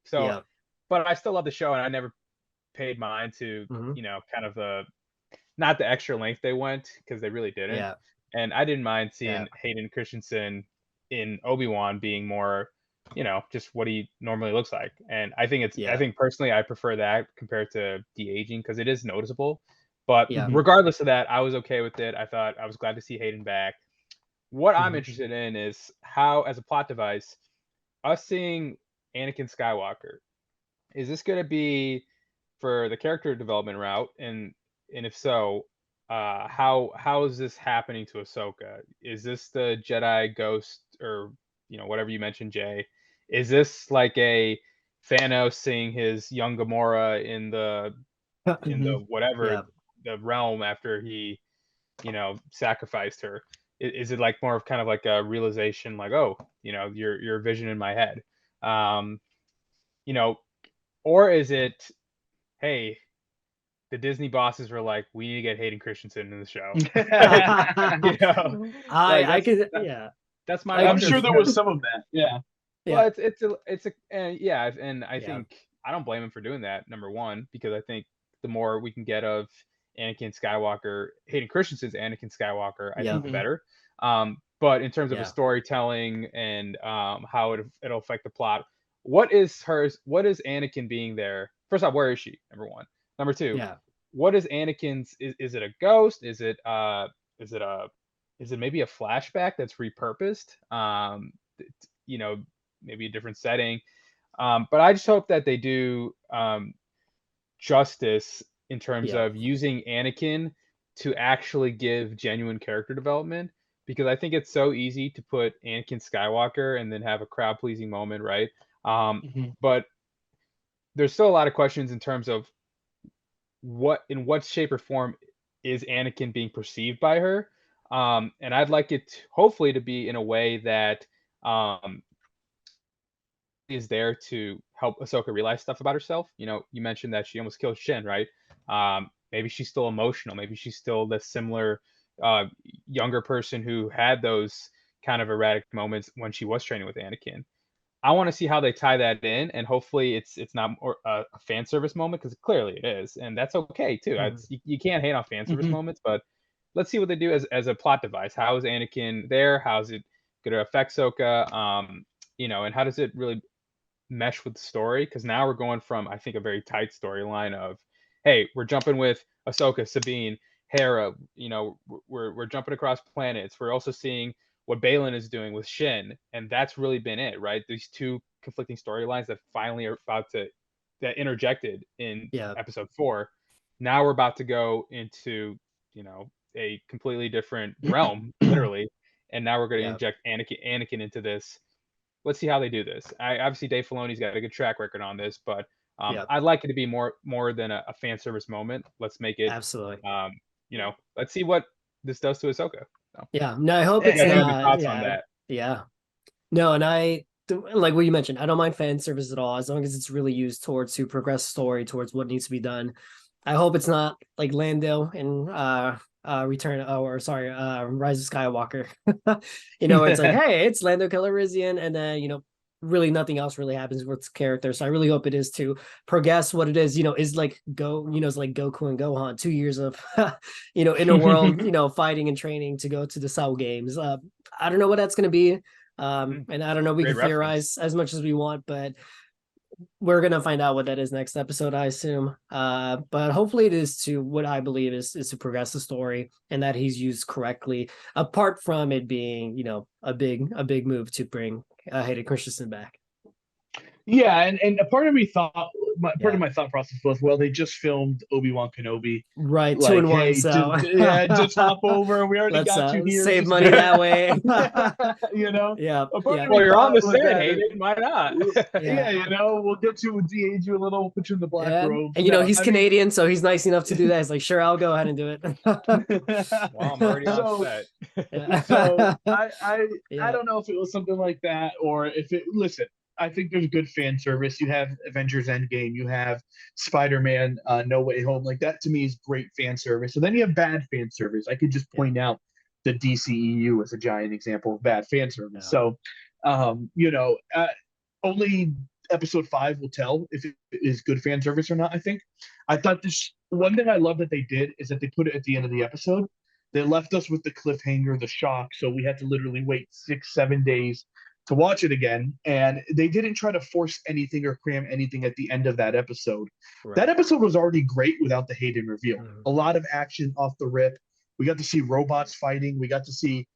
Speaker 3: so.
Speaker 2: Yeah.
Speaker 3: But I still love the show, and I never paid mind to kind of the not the extra length they went, because they really didn't.
Speaker 2: Yeah.
Speaker 3: And I didn't mind seeing Hayden Christensen in Obi-Wan being more, just what he normally looks like. And I think I think personally I prefer that compared to de-aging, because it is noticeable. But regardless of that, I was okay with it. I was glad to see Hayden back. What I'm interested in is how, as a plot device, us seeing Anakin Skywalker, is this going to be for the character development route, and if so, how is this happening to Ahsoka? Is this the Jedi ghost, or whatever you mentioned, Jay? Is this like a Thanos seeing his young Gamora in the whatever the realm after he sacrificed her? Is it like more of kind of like a realization, like, oh, your vision in my head, or is it, hey, the Disney bosses were like, we need to get Hayden Christensen in the show. That's my.
Speaker 1: I'm sure there was some of that. Yeah.
Speaker 3: Well, and I think I don't blame him for doing that. Number one, because I think the more we can get of Anakin Skywalker, Hayden Christensen's Anakin Skywalker, I think the better. But in terms of the storytelling and how it'll affect the plot, what is Anakin being there? First off, where is she? Number one. Number two, what is Anakin's? Is it a ghost? Is it maybe a flashback that's repurposed? Maybe a different setting. But I just hope that they do justice in terms of using Anakin to actually give genuine character development, because I think it's so easy to put Anakin Skywalker and then have a crowd pleasing moment, right? But there's still a lot of questions in terms of in what shape or form is Anakin being perceived by her. And I'd like it hopefully to be in a way that is there to help Ahsoka realize stuff about herself. You mentioned that she almost killed Shin, right? Maybe she's still emotional. Maybe she's still the similar younger person who had those kind of erratic moments when she was training with Anakin. I want to see how they tie that in, and hopefully it's not a fan service moment, because clearly it is, and that's okay too. You can't hate on fan service moments, but let's see what they do as a plot device. How is Anakin there? How is it going to affect Ahsoka? And how does it really mesh with the story? Because now we're going from, I think, a very tight storyline of, hey, we're jumping with Ahsoka, Sabine, Hera. We're jumping across planets. We're also seeing what Balin is doing with Shin, and that's really been it, right? These two conflicting storylines that finally are that interjected in episode 4. Now we're about to go into a completely different realm, literally, and now we're going to inject Anakin into this. Let's see how they do this. Obviously Dave Filoni's got a good track record on this, but I'd like it to be more than a fan service moment. Let's make it
Speaker 2: absolutely.
Speaker 3: Let's see what this does to Ahsoka. So.
Speaker 2: Yeah, no, I hope it's
Speaker 3: thoughts on that.
Speaker 2: Yeah, no, and I like what you mentioned. I don't mind fan service at all, as long as it's really used towards to progress story towards what needs to be done. I hope it's not like Lando in Rise of Skywalker. It's like, hey, it's Lando Calrissian, and then really nothing else really happens with its character. So I really hope it is to progress what it is, is like it's like Goku and Gohan, 2 years of inner world, fighting and training to go to the Cell games. I don't know what that's gonna be. And I don't know, we can theorize as much as we want, but we're gonna find out what that is next episode, I assume. But hopefully it is to what I believe is to progress the story, and that he's used correctly, apart from it being, a big move to bring Hayden Christensen back.
Speaker 1: Yeah, and a part of me thought part of my thought process was, well, they just filmed Obi-Wan Kenobi.
Speaker 2: Right,
Speaker 1: Like,
Speaker 2: 2-1.
Speaker 1: hey,
Speaker 2: So
Speaker 1: just hop over. We already
Speaker 2: let's
Speaker 1: got you here.
Speaker 2: save
Speaker 1: Just
Speaker 2: money that way.
Speaker 1: you know.
Speaker 2: Yeah.
Speaker 1: A part of
Speaker 3: Well,
Speaker 1: me
Speaker 3: you're on the
Speaker 1: thought was
Speaker 3: set,
Speaker 1: that
Speaker 3: Hayden. Why not?
Speaker 1: yeah, you know, we'll get you, we'll de-age you a little, we'll put you in the black robes.
Speaker 2: And you know,
Speaker 1: No,
Speaker 2: he's
Speaker 1: I mean,
Speaker 2: Canadian, so he's nice enough to do that. He's like, sure, I'll go ahead and do it.
Speaker 3: Well, I'm already on
Speaker 1: So-
Speaker 3: set.
Speaker 1: so I
Speaker 2: Yeah.
Speaker 1: don't know if it was something like that or if it. Listen, I think there's good fan service. You have Avengers Endgame, you have Spider-Man No Way Home. Like that to me is great fan service. And then you have bad fan service. I could just point out the DCEU as a giant example of bad fan service. So, you know, only episode 5 will tell if it is good fan service or not. I thought this one thing I love that they did is that they put it at the end of the episode. They left us with the cliffhanger, the shock, so we had to literally wait 6-7 days to watch it again. And they didn't try to force anything or cram anything at the end of that episode.
Speaker 2: Right.
Speaker 1: That episode was already great without the Hayden reveal.
Speaker 2: Mhm.
Speaker 1: A lot of action off the rip. We got to see robots fighting. We got to see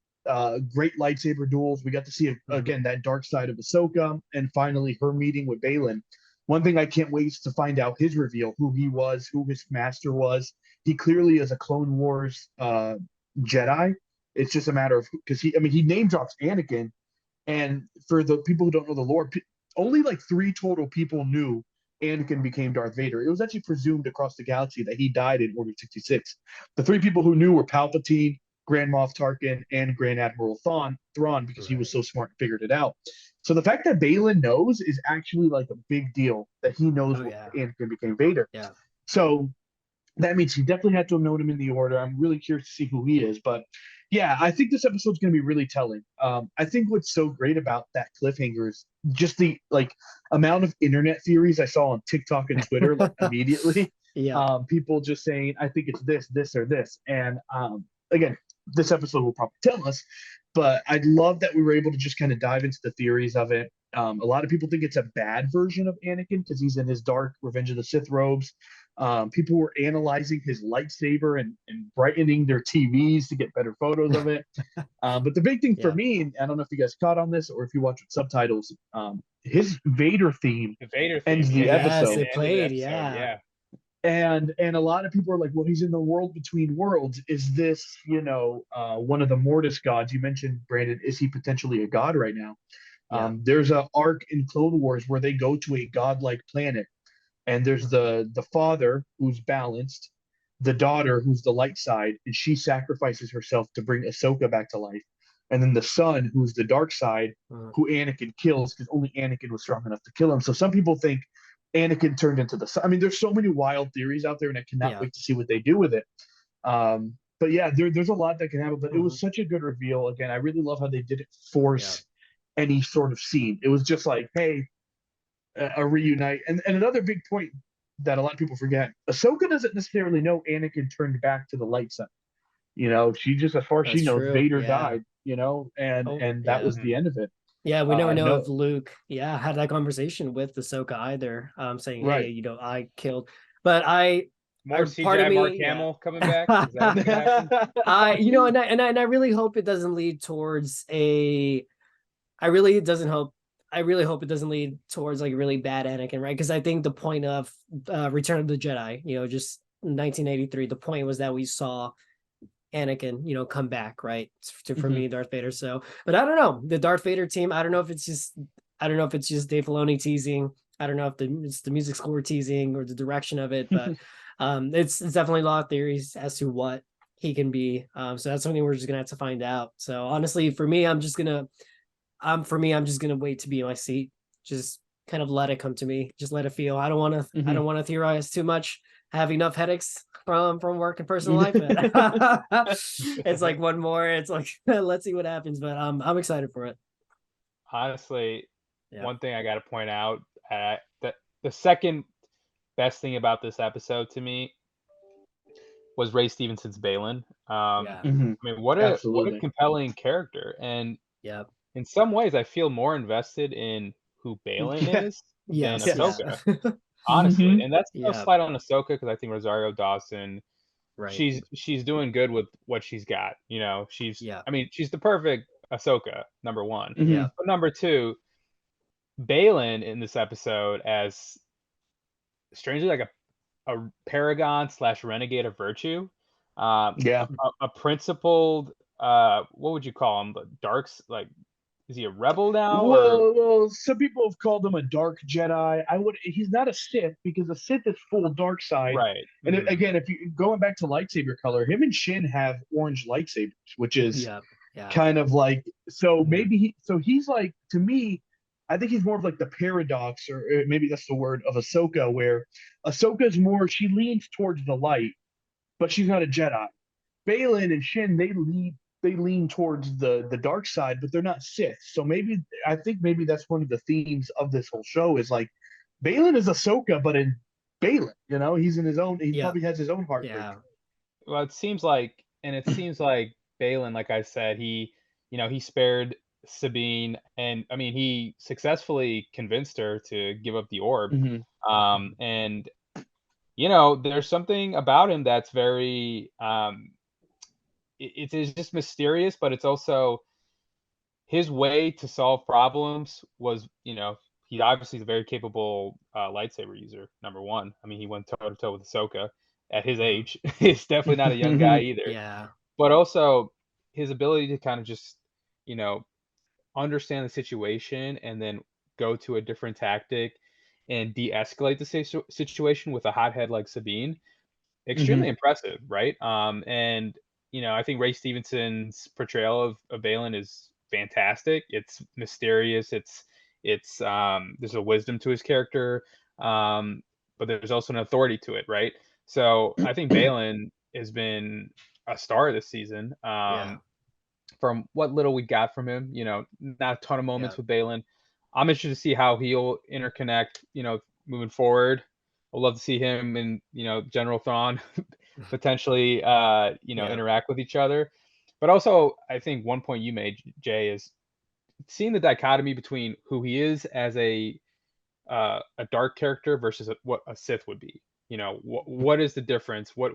Speaker 1: great lightsaber duels. We got to see again that dark side of Ahsoka, and finally her meeting with Balin. One thing I can't wait is to find out his reveal, who he was, who his master was. He clearly is a Clone Wars Jedi. It's just a matter of because he name drops Anakin, and for the people who don't know the lore, only like 3 total people knew Anakin became Darth Vader. It was actually presumed across the galaxy that he died in Order 66. The 3 people who knew were Palpatine, Grand Moff Tarkin, and Grand Admiral Thrawn because he was so smart and figured it out. So the fact that Balin knows is actually like a big deal that he knows Anakin became Vader.
Speaker 2: Yeah.
Speaker 1: So that means he definitely had to have known him in the order. I'm really curious to see who he is. But yeah, I think this episode's going to be really telling. I think what's so great about that cliffhanger is just the amount of internet theories I saw on TikTok and Twitter immediately.
Speaker 2: Yeah.
Speaker 1: People just saying, I think it's this, or this. And again, this episode will probably tell us, but I love that we were able to just kind of dive into the theories of it. A lot of people think it's a bad version of Anakin because he's in his dark Revenge of the Sith robes. People were analyzing his lightsaber and brightening their TVs to get better photos of it. But the big thing for me, and I don't know if you guys caught on this or if you watch with subtitles, his Vader theme ends the episode.
Speaker 2: Yes, they played, yeah.
Speaker 1: And a lot of people are like, well, he's in the world between worlds. Is this, one of the Mortis gods? You mentioned, Brandon, is he potentially a god right now? There's an arc in Clone Wars where they go to a godlike planet, and there's the father who's balanced, the daughter who's the light side, and she sacrifices herself to bring Ahsoka back to life. And then the son, who's the dark side, who Anakin kills because only Anakin was strong enough to kill him. So some people think Anakin turned into the sun. I mean, there's so many wild theories out there, and I cannot wait to see what they do with it. But yeah, there's a lot that can happen. But it was such a good reveal. Again, I really love how they didn't force any sort of scene. It was just like, hey, a reunite. And another big point that a lot of people forget: Ahsoka doesn't necessarily know Anakin turned back to the light side. She just, as far as she knows, Vader died. And that was the end of it.
Speaker 2: Yeah, we never know if Luke, had that conversation with Ahsoka either, saying, "Hey, I killed." But
Speaker 3: more CGI Mark Hamill coming back. Is that
Speaker 2: and I really hope it doesn't lead towards a. I really hope it doesn't lead towards like really bad Anakin, right? Because I think the point of Return of the Jedi, just 1983, the point was that we saw Anakin, come back, right? For me, Darth Vader. So, but I don't know. The Darth Vader team, I don't know if it's just Dave Filoni teasing. I don't know if it's the music score teasing or the direction of it, but it's definitely a lot of theories as to what he can be. So that's something we're just gonna have to find out. So honestly, for me, I'm just gonna wait to be in my seat. Just kind of let it come to me. Just let it feel. I don't want to theorize too much. I have enough headaches from work and personal life. It's like one more. It's like let's see what happens. But I'm excited for it.
Speaker 3: Honestly, one thing I got to point out that the second best thing about this episode to me was Ray Stevenson's Balin. I mean, what a compelling character, and in some ways, I feel more invested in who Balin is than Ahsoka. Honestly, and that's no slight on Ahsoka because I think Rosario Dawson, she's doing good with what she's got. I mean, she's the perfect Ahsoka, number one. But number two, Balin in this episode as strangely like a paragon slash renegade of virtue.
Speaker 1: Yeah.
Speaker 3: A principled, what would you call him? Darks, like, is he a rebel now or
Speaker 1: Well, some people have called him a dark Jedi. He's not a Sith because a Sith is full dark side.
Speaker 3: right?
Speaker 1: And
Speaker 3: Mhm.
Speaker 1: again, if you going back to lightsaber color, him and Shin have orange lightsabers, which is
Speaker 2: Yeah. Yeah.
Speaker 1: kind of like, so
Speaker 3: Mhm.
Speaker 1: maybe he's like, to me, I think he's more of like the paradox, or maybe that's the word, of Ahsoka, where Ahsoka's more, she leans towards the light, but she's not a Jedi. Balin and Shin, they lean towards the dark side, but they're not Sith. So maybe, I think maybe that's one of the themes of this whole show is like Balin is Ahsoka, but in Balin, he's in his own. He
Speaker 2: Yeah.
Speaker 1: probably has his own heartbreak.
Speaker 2: Yeah.
Speaker 3: Well, it seems like Balin, like I said, he spared Sabine, and I mean, he successfully convinced her to give up the orb.
Speaker 1: Mm-hmm.
Speaker 3: And there's something about him that's very, it is just mysterious, but it's also his way to solve problems was, he obviously is a very capable lightsaber user. Number one, I mean, he went toe to toe with Ahsoka at his age. He's definitely not a young guy either.
Speaker 2: Yeah.
Speaker 3: But also his ability to kind of just, you know, understand the situation and then go to a different tactic and de-escalate the situation with a hothead like Sabine,
Speaker 1: Mm-hmm.
Speaker 3: extremely impressive, right? And I think Ray Stevenson's portrayal of Balin is fantastic. It's mysterious. It's there's a wisdom to his character, but there's also an authority to it, right? So I think Balin has been a star this season.
Speaker 2: Yeah.
Speaker 3: From what little we got from him, not a ton of
Speaker 2: Yeah.
Speaker 3: moments with Balin. I'm interested to see how he'll interconnect, moving forward. I'd love to see him and, General Thrawn potentially,
Speaker 2: Yeah.
Speaker 3: interact with each other. But also, I think one point you made, Jay, is seeing the dichotomy between who he is as a dark character versus what a Sith would be. What is the difference? What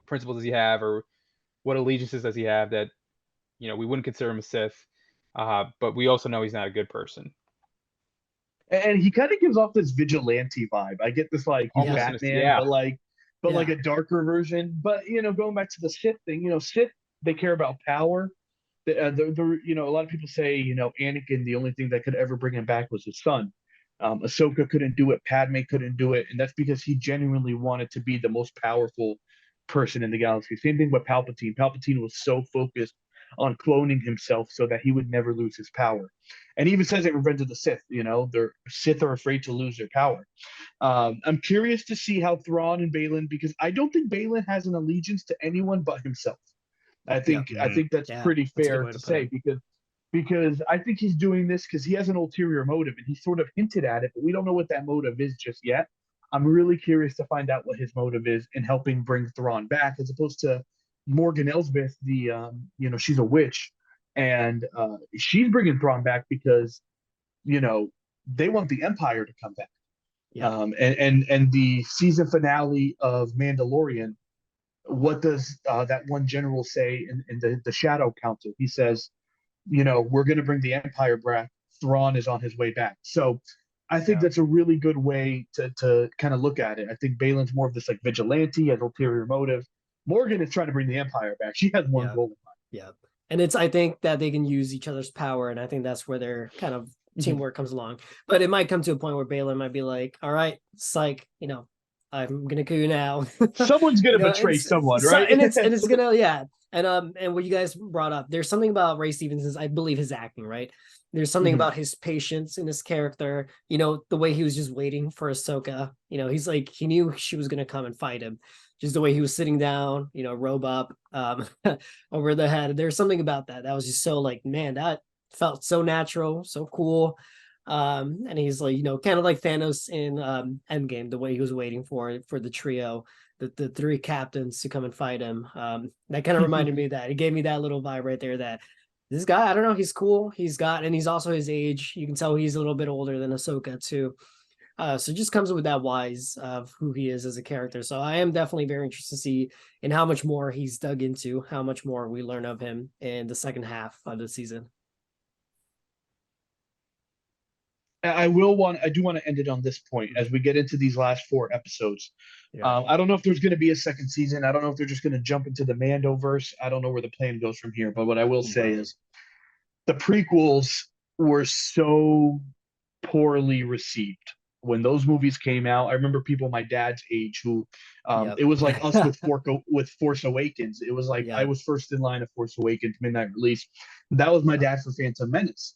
Speaker 3: principles does he have, or what allegiances does he have that we wouldn't consider him a Sith, but we also know he's not a good person.
Speaker 1: And he kind of gives off this vigilante vibe. I get this, like, he's
Speaker 3: Almost
Speaker 2: Yeah.
Speaker 3: in a
Speaker 1: Batman,
Speaker 3: yeah,
Speaker 1: but like
Speaker 2: Yeah.
Speaker 1: a darker version. But going back to the Sith thing, Sith, they care about power. A lot of people say, Anakin, the only thing that could ever bring him back was his son. Ahsoka couldn't do it, Padme couldn't do it, and that's because he genuinely wanted to be the most powerful person in the galaxy. Same thing with Palpatine. Palpatine was so focused on cloning himself so that he would never lose his power. And he even says it in Revenge of the Sith, their Sith are afraid to lose their power. I'm curious to see how Thrawn and Balin, because I don't think Balin has an allegiance to anyone but himself. I
Speaker 2: Yeah.
Speaker 1: think I think that's
Speaker 2: Yeah.
Speaker 1: pretty
Speaker 2: That's a good
Speaker 1: fair
Speaker 2: way
Speaker 1: to
Speaker 2: to put
Speaker 1: say,
Speaker 2: it.
Speaker 1: because I think he's doing this because he has an ulterior motive, and he sort of hinted at it, but we don't know what that motive is just yet. I'm really curious to find out what his motive is in helping bring Thrawn back, as opposed to Morgan Elsbeth, she's a witch, and she's bringing Thrawn back because you know they want the Empire to come back.
Speaker 2: Yeah.
Speaker 1: And the season finale of Mandalorian, what does that one general say in the Shadow Council? He says, we're going to bring the Empire back. Thrawn is on his way back. So I think
Speaker 3: yeah.
Speaker 1: that's a really good way to kind of look at it. I think Balin's more of this like vigilante, has ulterior motive. Morgan is trying to bring the Empire back. She has one
Speaker 2: Yeah.
Speaker 1: goal in
Speaker 2: Yeah. And I think that they can use each other's power. And I think that's where their kind of
Speaker 1: mind.
Speaker 2: teamwork comes along. But it might come to a point where Balin might be like, all right, psych, I'm gonna kill you now.
Speaker 1: Someone's going to
Speaker 2: and,
Speaker 1: betray someone, right?
Speaker 2: and it's gonna, yeah. And what you guys brought up, there's something about Ray Stevenson's, I believe, his acting, right? There's something
Speaker 1: Mhm.
Speaker 2: about his patience in his character, the way he was just waiting for Ahsoka. He's like, he knew she was gonna come and fight him. Just the way he was sitting down, robe up, over the head. There's something about that was just so, like, man, that felt so natural, so cool. And he's like, kind of like Thanos in Endgame, the way he was waiting for the trio, the three captains to come and fight him. That kind of reminded me of that. It gave me that little vibe right there that this guy, I don't know, he's cool. And he's also his age. You can tell he's a little bit older than Ahsoka too. So it just comes with that wise of who he is as a character. So I am definitely very interested to see in how much more he's dug into, how much more we learn of him in the second half of the season.
Speaker 1: I do want to end it on this point as we get into these last 4 episodes.
Speaker 2: Yeah.
Speaker 1: I don't know if there's going to be a second season. I don't know if they're just going to jump into the Mandoverse. I don't know where the plan goes from here. But what I will say
Speaker 2: Right.
Speaker 1: is the prequels were so poorly received when those movies came out. I remember people my dad's age who
Speaker 2: Yep.
Speaker 1: it was like us with Force Awakens. It was like I
Speaker 2: Yep.
Speaker 1: was first in line of Force Awakens midnight release. That was my
Speaker 2: Yep.
Speaker 1: dad for Phantom Menace.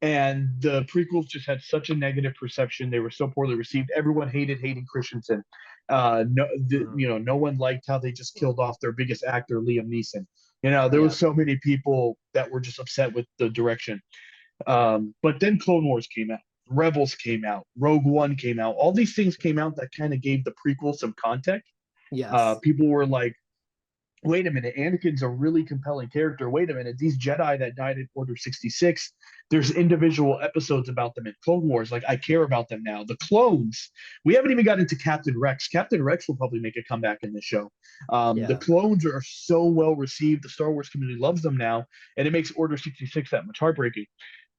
Speaker 1: And the prequels just had such a negative perception. They were so poorly received. Everyone hated Hayden Christensen.
Speaker 2: Mhm.
Speaker 1: No one liked how they just killed off their biggest actor, Liam Neeson. There was
Speaker 2: Yep.
Speaker 1: so many people that were just upset with the direction.
Speaker 2: Yep.
Speaker 1: But then Clone Wars came out, Rebels came out, Rogue One came out. All these things came out that kind of gave the prequel some context.
Speaker 2: Yes.
Speaker 1: People were like, wait a minute, Anakin's a really compelling character. Wait a minute, these Jedi that died in Order 66, there's individual episodes about them in Clone Wars. Like, I care about them now. The clones, we haven't even got into Captain Rex. Captain Rex will probably make a comeback in this show. The
Speaker 2: Yeah.
Speaker 1: clones are so well received. The Star Wars community loves them now, and it makes Order 66 that much heartbreaking.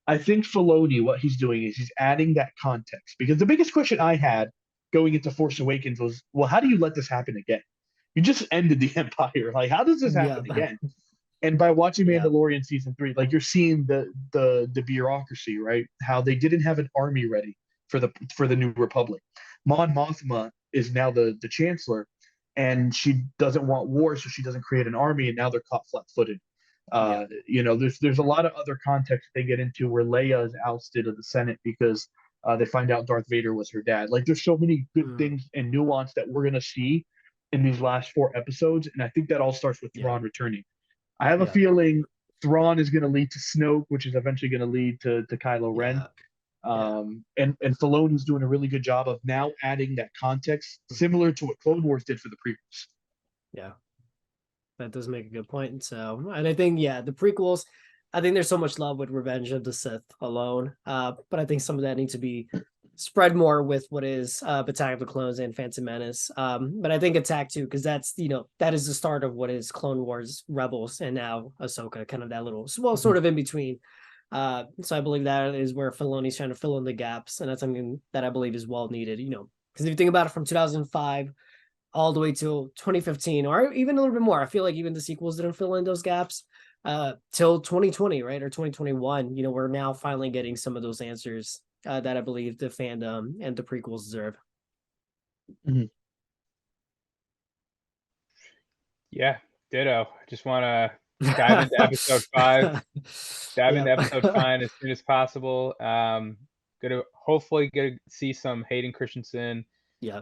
Speaker 1: I think Filoni, what he's doing is he's adding that context because the biggest question I had going into Force Awakens was, well, how do you let this happen again? You just ended the Empire. Like, how does this happen
Speaker 2: Yep.
Speaker 1: again? And by watching
Speaker 2: Yep.
Speaker 1: Mandalorian season 3, like you're seeing the bureaucracy, right? How they didn't have an army ready for the New Republic. Mon Mothma is now the chancellor, and she doesn't want war, so she doesn't create an army, and now they're caught flat-footed.
Speaker 2: Yep.
Speaker 1: There's a lot of other context they get into where Leia is ousted of the Senate because they find out Darth Vader was her dad. Like there's so many good
Speaker 2: Mm.
Speaker 1: things and nuance that we're gonna see in these last 4 episodes, and I think that all starts with
Speaker 2: Yep.
Speaker 1: Thrawn returning. I have a
Speaker 2: Yep.
Speaker 1: feeling Thrawn is going to lead to Snoke, which is eventually going to lead to Kylo Ren.
Speaker 2: Yeah. Yeah.
Speaker 1: And Filoni's doing a really good job of now adding that context, similar to what Clone Wars did for the prequels.
Speaker 2: Yeah. That does make a good point. So, and I think, yeah, the prequels, I think there's so much love with Revenge of the Sith alone. But I think some of that needs to be spread more with what is Attack of the Clones and Phantom Menace. But I think Attack too, because that's, that is the start of what is Clone Wars, Rebels, and now Ahsoka, kind of that little, well, sort of in between. So I believe that is where Filoni's trying to fill in the gaps, and that's something that I believe is well needed, because if you think about it from 2005 all the way till 2015, or even a little bit more. I feel like even the sequels didn't fill in those gaps till 2020, right? Or 2021. We're now finally getting some of those answers that I believe the fandom and the prequels deserve.
Speaker 1: Mm-hmm.
Speaker 3: Yeah, ditto. I just want to dive into episode 5. Dive into episode 5 as soon as possible. Gonna hopefully get to see some Hayden Christensen.
Speaker 2: Yeah.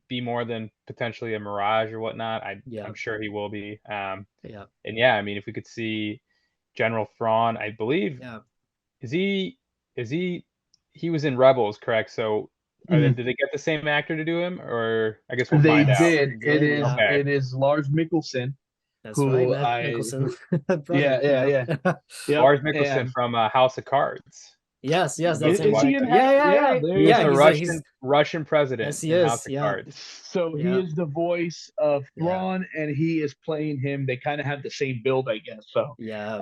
Speaker 3: Be more than potentially a mirage or whatnot. I'm sure he will be.
Speaker 2: Yeah.
Speaker 3: And yeah, I mean, if we could see General Thrawn, I believe,
Speaker 2: Yeah.
Speaker 3: he was in Rebels, correct? So did they get the same actor to do him, or I guess we'll
Speaker 1: They
Speaker 3: find out.
Speaker 1: did.
Speaker 2: Did, yeah.
Speaker 3: Okay.
Speaker 1: It is Lars Mikkelsen.
Speaker 2: That's right, Matt Nicholson. Brother,
Speaker 1: yeah.
Speaker 3: Lars Mikkelsen
Speaker 1: And
Speaker 3: from House of Cards.
Speaker 2: yes, that's
Speaker 1: is
Speaker 2: him.
Speaker 1: he in
Speaker 2: Yeah.
Speaker 1: there
Speaker 3: He
Speaker 1: you
Speaker 3: is
Speaker 2: Yeah,
Speaker 3: the
Speaker 1: go.
Speaker 3: Russian president
Speaker 2: Yes, he
Speaker 3: in
Speaker 2: is.
Speaker 3: House of
Speaker 2: Yeah.
Speaker 3: Cards.
Speaker 1: So he is the voice of
Speaker 2: Yeah.
Speaker 1: Thrawn, and he is playing him. They kind of have the same build, I guess. So
Speaker 2: Yeah.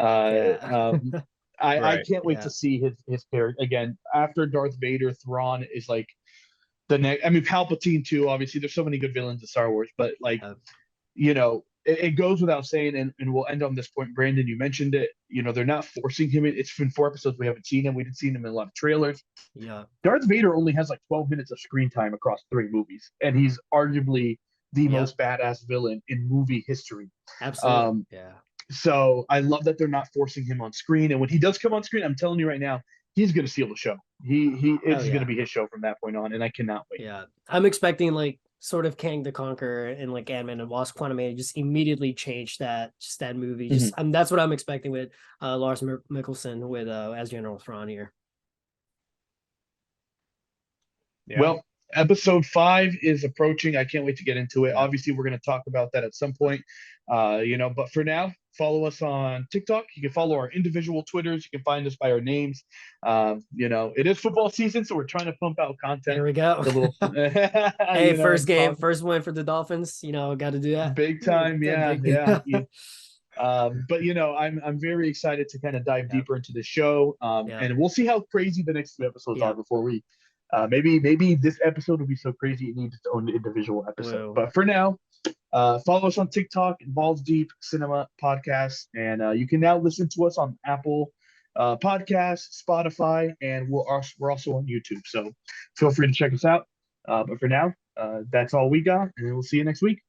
Speaker 1: I
Speaker 3: Right.
Speaker 1: can't wait to see his character again after Darth Vader. Thrawn is like the next. I mean, Palpatine too. Obviously, there's so many good villains in Star Wars, but like it goes without saying, and we'll end on this point. Brandon, you mentioned it. They're not forcing him. It's been 4 episodes. We haven't seen him. We didn't see him in a lot of trailers.
Speaker 2: Yeah.
Speaker 1: Darth Vader only has like 12 minutes of screen time across 3 movies, and he's arguably the most badass villain in movie history.
Speaker 2: Absolutely. Yeah.
Speaker 1: So I love that they're not forcing him on screen. And when he does come on screen, I'm telling you right now, he's going to steal the show. It's going to be his show from that point on, and I cannot wait.
Speaker 2: Yeah, I'm expecting like sort of Kang the Conqueror and like Ant-Man and Wasp: Quantumania just immediately change that movie. Just that's what I'm expecting with Lars Mikkelsen with as General Thrawn here.
Speaker 3: Yeah.
Speaker 1: Well, episode 5 is approaching. I can't wait to get into it.
Speaker 2: Yeah.
Speaker 1: Obviously, we're going to talk about that at some point. But for now, follow us on TikTok. You can follow our individual Twitters. You can find us by our names. It is football season, so we're trying to pump out content.
Speaker 2: There we go. Hey, first game, first win for the Dolphins. Got to do that.
Speaker 1: Big time. Yeah. But I'm very excited to kind of dive
Speaker 2: Yep.
Speaker 1: deeper into the show.
Speaker 2: Yep.
Speaker 1: And we'll see how crazy the next 2 episodes are
Speaker 2: Yep.
Speaker 1: before we. Maybe this episode will be so crazy it needs its own individual episode.
Speaker 2: Whoa.
Speaker 1: But for now, follow us on TikTok, Balls Deep Cinema Podcast, and you can now listen to us on Apple Podcasts, Spotify, and we're also on YouTube. So feel free to check us out. But for now, that's all we got, and we'll see you next week.